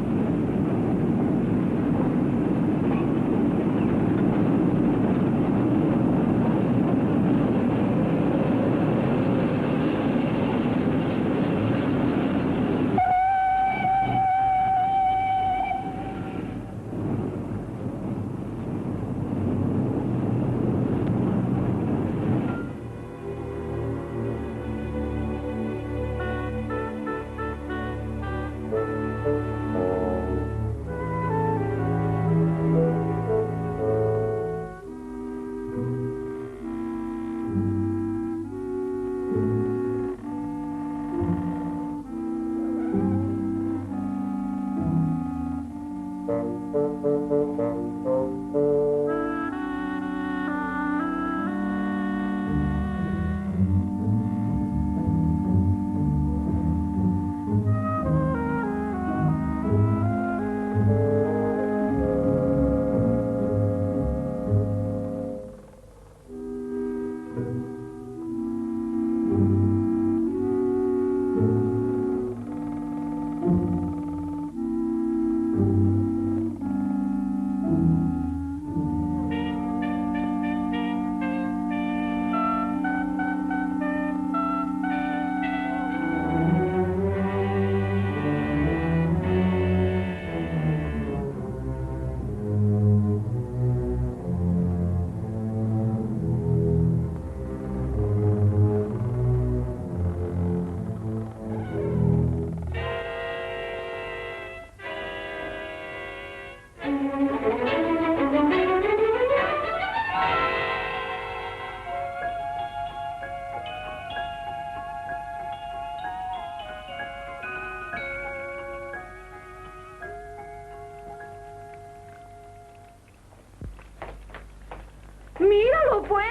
Míralo, pues.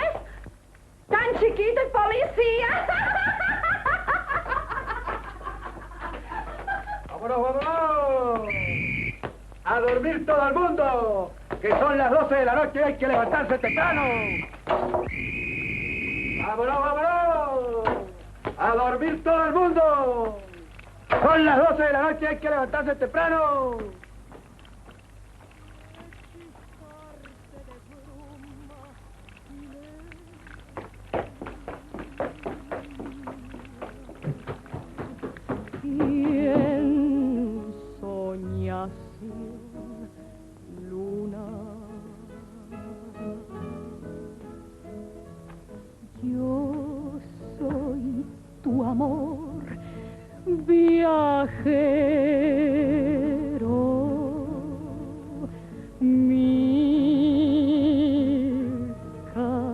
Tan chiquito y policía. ¡Vámonos, vámonos! ¡A dormir todo el mundo! ¡Que son las 12 de la noche y hay que levantarse temprano! ¡Vámonos, vámonos! ¡A dormir todo el mundo! ¡Son las 12 de la noche y hay que levantarse temprano! ¿Quién soñación, luna? Yo soy tu amor, viajero, mi capitán.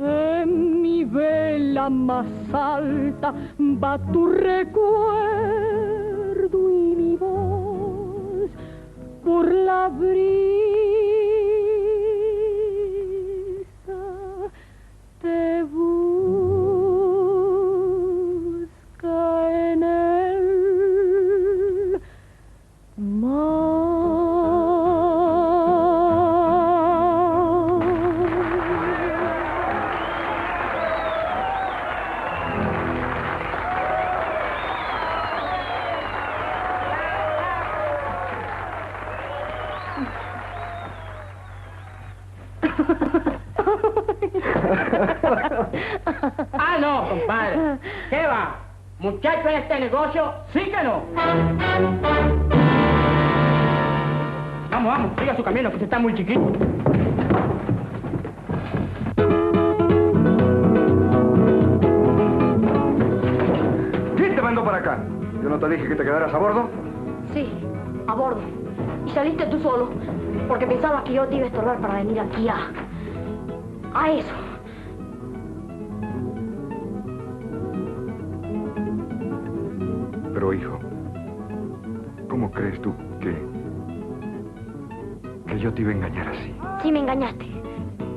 En mi vela más alta va tu recuerdo y mi voz por la brisa te busca en el mar. Ah, no, compadre. ¿Qué va? Muchacho, en este negocio, sí que no. Vamos, vamos, siga su camino, que usted está muy chiquito. ¿Quién te mandó para acá? ¿Yo no te dije que te quedaras a bordo? Sí, a bordo. Y saliste tú solo, porque pensabas que yo te iba a estorbar para venir aquí a eso. Pero, hijo, ¿cómo crees tú que yo te iba a engañar así? Sí, me engañaste.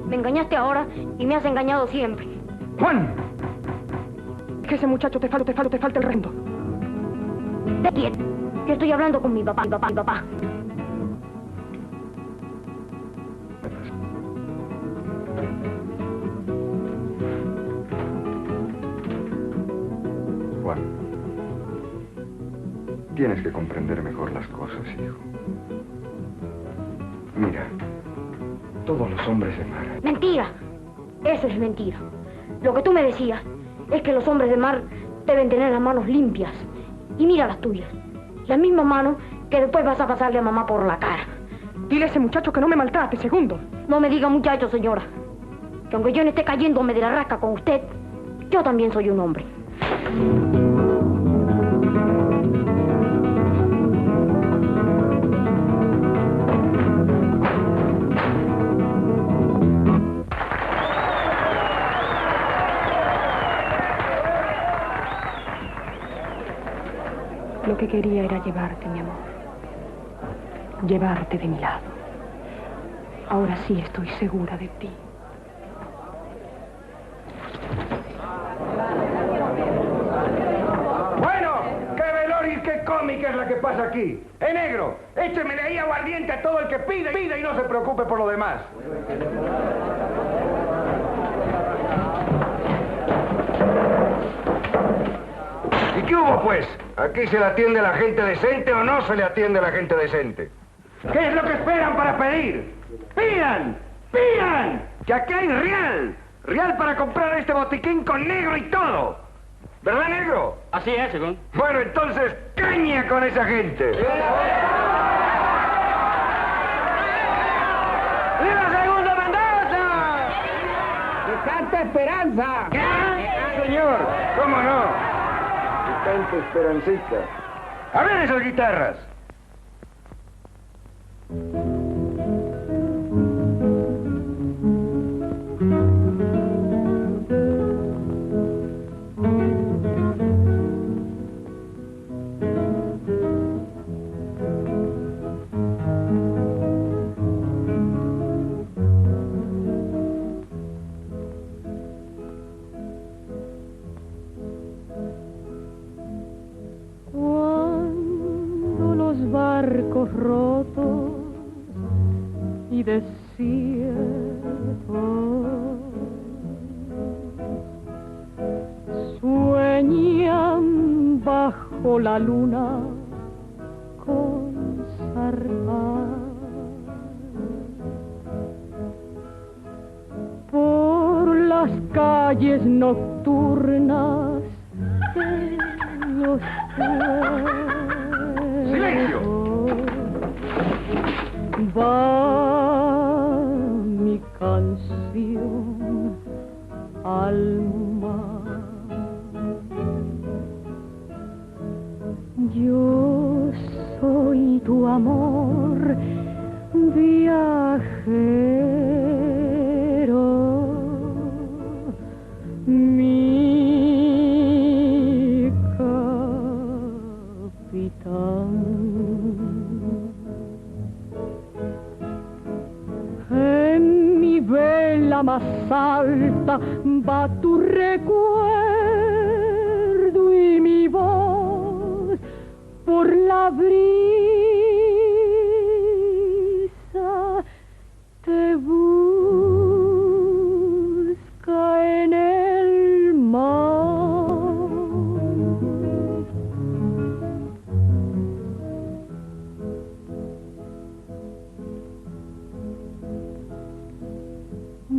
Me engañaste ahora y me has engañado siempre. ¡Juan! Que ese muchacho te falta el rendo. ¿De quién? Yo estoy hablando con mi papá. Juan, tienes que comprender mejor las cosas, hijo. Mira, todos los hombres de mar... ¡Mentira! Eso es mentira. Lo que tú me decías es que los hombres de mar deben tener las manos limpias. Y mira las tuyas. Las mismas manos que después vas a pasarle a mamá por la cara. Dile a ese muchacho que no me maltrate, segundo. No me diga muchacho, señora. Que aunque yo no esté cayéndome de la rasca con usted, yo también soy un hombre. Lo que quería era llevarte, mi amor. Llevarte de mi lado. Ahora sí estoy segura de ti. Bueno, qué velorio y qué cómica es la que pasa aquí. Negro, écheme de ahí aguardiente a todo el que pida y no se preocupe por lo demás. ¿Y qué hubo, pues? ¿Aquí se le atiende a la gente decente o no se le atiende a la gente decente? ¿Qué es lo que esperan para pedir? ¡Pidan! ¡Pidan! ¡Que aquí hay real! ¡Real para comprar este botiquín con negro y todo! ¿Verdad, negro? Así es, según. Bueno, entonces, ¡caña con esa gente! ¡Viva Segundo Mendoza! ¡De tanta esperanza! ¿Qué? Señor, ¿cómo no? De tanta esperancita. A ver esas guitarras. Cuando los barcos rotos y desiertos sueñan bajo la luna con zarpar por las calles nocturnas de los ¡Silencio! Va mi canción al mar. Yo soy tu amor viajero, mi capitán. En mi vela más alta va tu recuerdo y mi voz por la brisa te busca en el mar.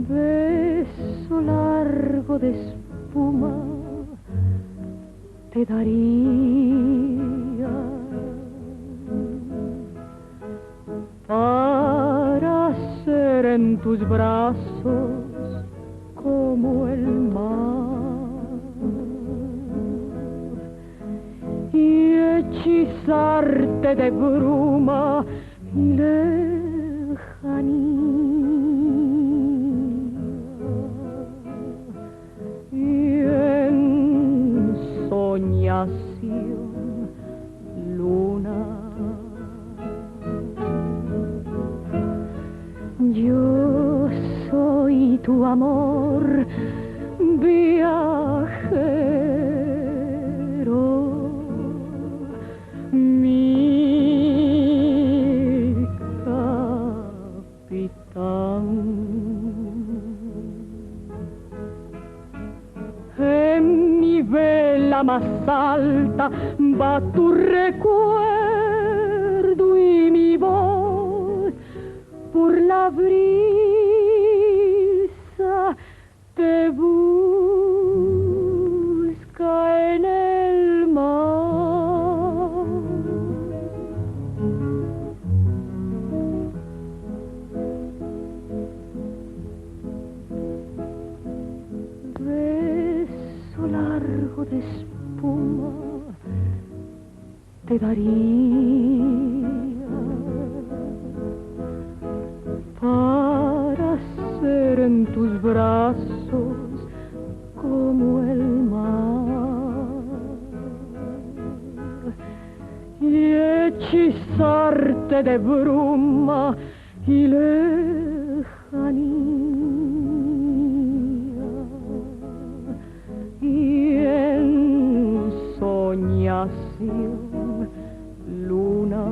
Beso largo de espuma te daría ser en tus brazos como el mar y hechizarte de bruma y lejanía y en soñación luna. Yo soy tu amor viajero, mi capitán. En mi vela más alta va tu recuerdo y mi voz por la brisa te busca en el mar. Beso largo de espuma te daría para ser en tus brazos como el mar y hechizarte de bruma y lejanía y en soñación luna.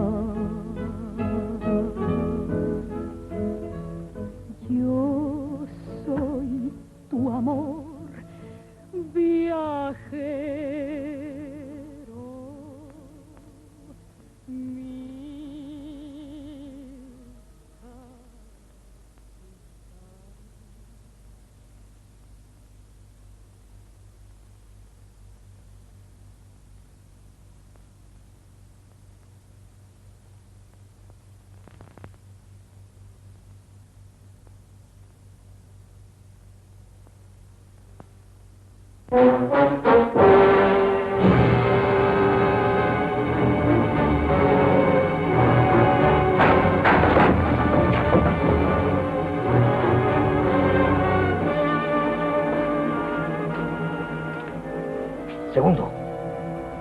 Yo soy tu amor viajero,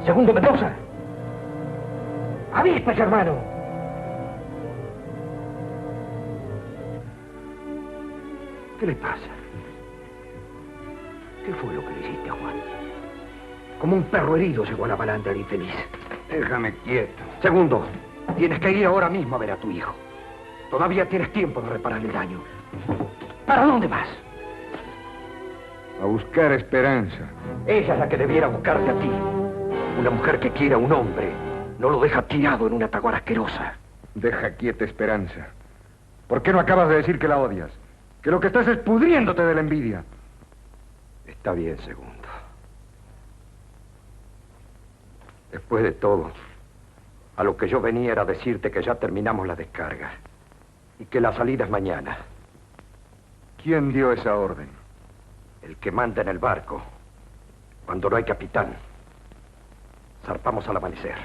Segundo Mendoza. Avispas, hermano. ¿Qué le pasa? ¿Qué fue lo que le hiciste a Juan? Como un perro herido llegó a la balandra el infeliz. Déjame quieto. Segundo, tienes que ir ahora mismo a ver a tu hijo. Todavía tienes tiempo de reparar el daño. ¿Para dónde vas? A buscar Esperanza. Ella es la que debiera buscarte a ti. Una mujer que quiera a un hombre no lo deja tirado en una taguara asquerosa. Deja quieta Esperanza. ¿Por qué no acabas de decir que la odias? Que lo que estás es pudriéndote de la envidia. Está bien, Segundo. Después de todo, a lo que yo venía era decirte que ya terminamos la descarga y que la salida es mañana. ¿Quién dio esa orden? El que manda en el barco, cuando no hay capitán. Zarpamos al amanecer.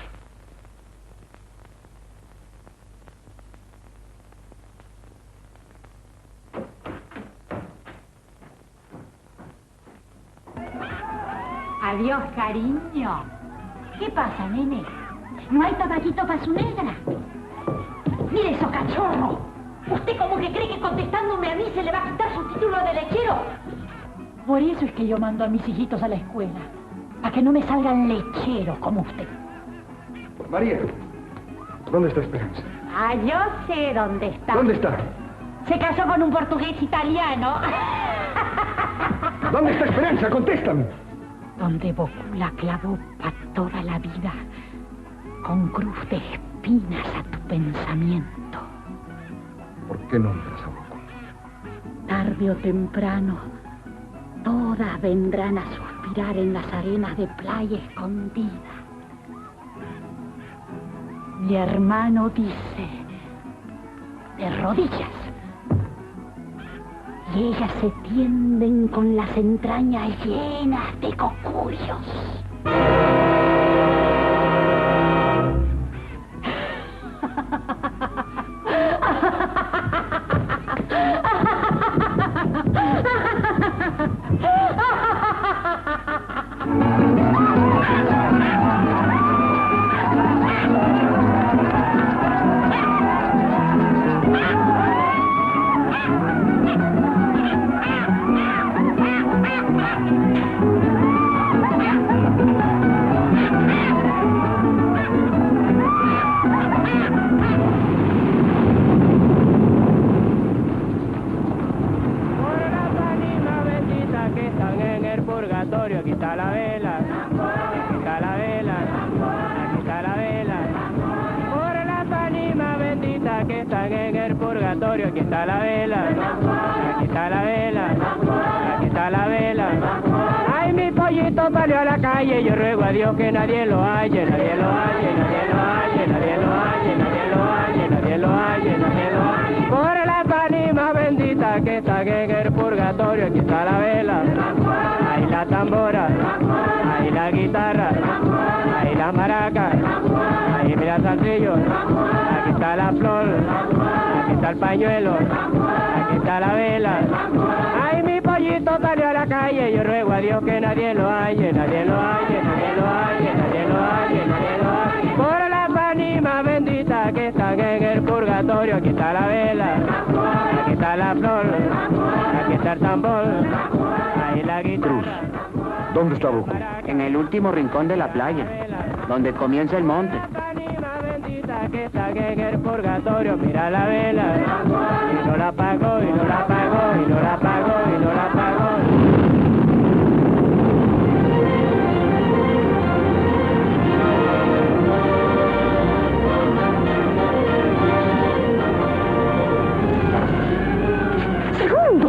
Adiós, cariño. ¿Qué pasa, nene? ¿No hay tabaquito para su negra? ¡Mire eso, cachorro! ¿Usted como que cree que contestándome a mí se le va a quitar su título de lechero? Por eso es que yo mando a mis hijitos a la escuela. Para que no me salgan lecheros como usted. María, ¿dónde está Esperanza? Ah, yo sé dónde está. ¿Dónde está? Se casó con un portugués italiano. ¿Dónde está Esperanza? Contéstame. Donde Bocú la clavó para toda la vida, con cruz de espinas a tu pensamiento. ¿Por qué nombras a Bocú? Tarde o temprano, todas vendrán a suspirar en las arenas de playa escondida. Mi hermano dice, de rodillas, y ellas se tienden con las entrañas llenas de cocurios. Aquí está la vela, aquí está la vela, aquí está la vela. Por las ánimas benditas que están en el purgatorio, aquí está la vela, aquí está la vela, aquí está la vela. Ay, mi pollito salió a la calle, yo ruego a Dios que nadie lo halle, nadie lo halle, nadie lo halle, nadie lo halle, nadie lo halle, nadie lo halle, nadie lo halle. Por las ánimas benditas que están en el purgatorio, aquí está la vela. Ahí la tambora, ahí la guitarra, ahí la maraca, ahí mira saltillo, aquí está la flor, aquí está el pañuelo, aquí está la vela. Ay, mi pollito salió a la calle, yo ruego a Dios que nadie lo halle, nadie lo halle, nadie lo halle, nadie lo halle, nadie lo halle. Por las ánimas benditas que están en el purgatorio, aquí está la vela, aquí está la flor, aquí está el tambor. Cruz, ¿dónde está Boku? En el último rincón de la playa, donde comienza el monte. Que está en el purgatorio, mira la vela, y no la apagó, y no la apagó, y no la apagó, y no la apagó. ¡Segundo!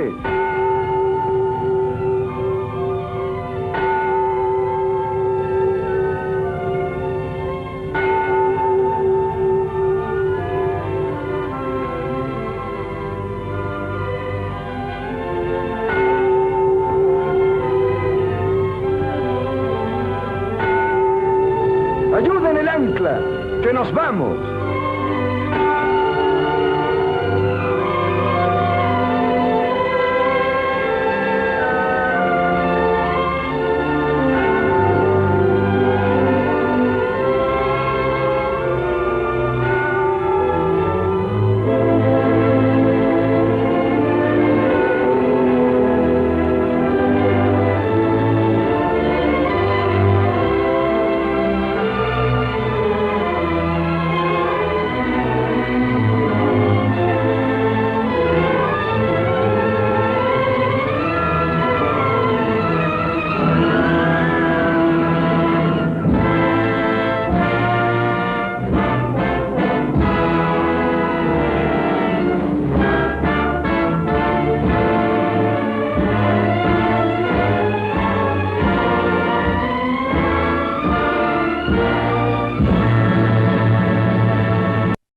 ¡Ayúdenle! ¡Ayuden el ancla! ¡Que nos vamos!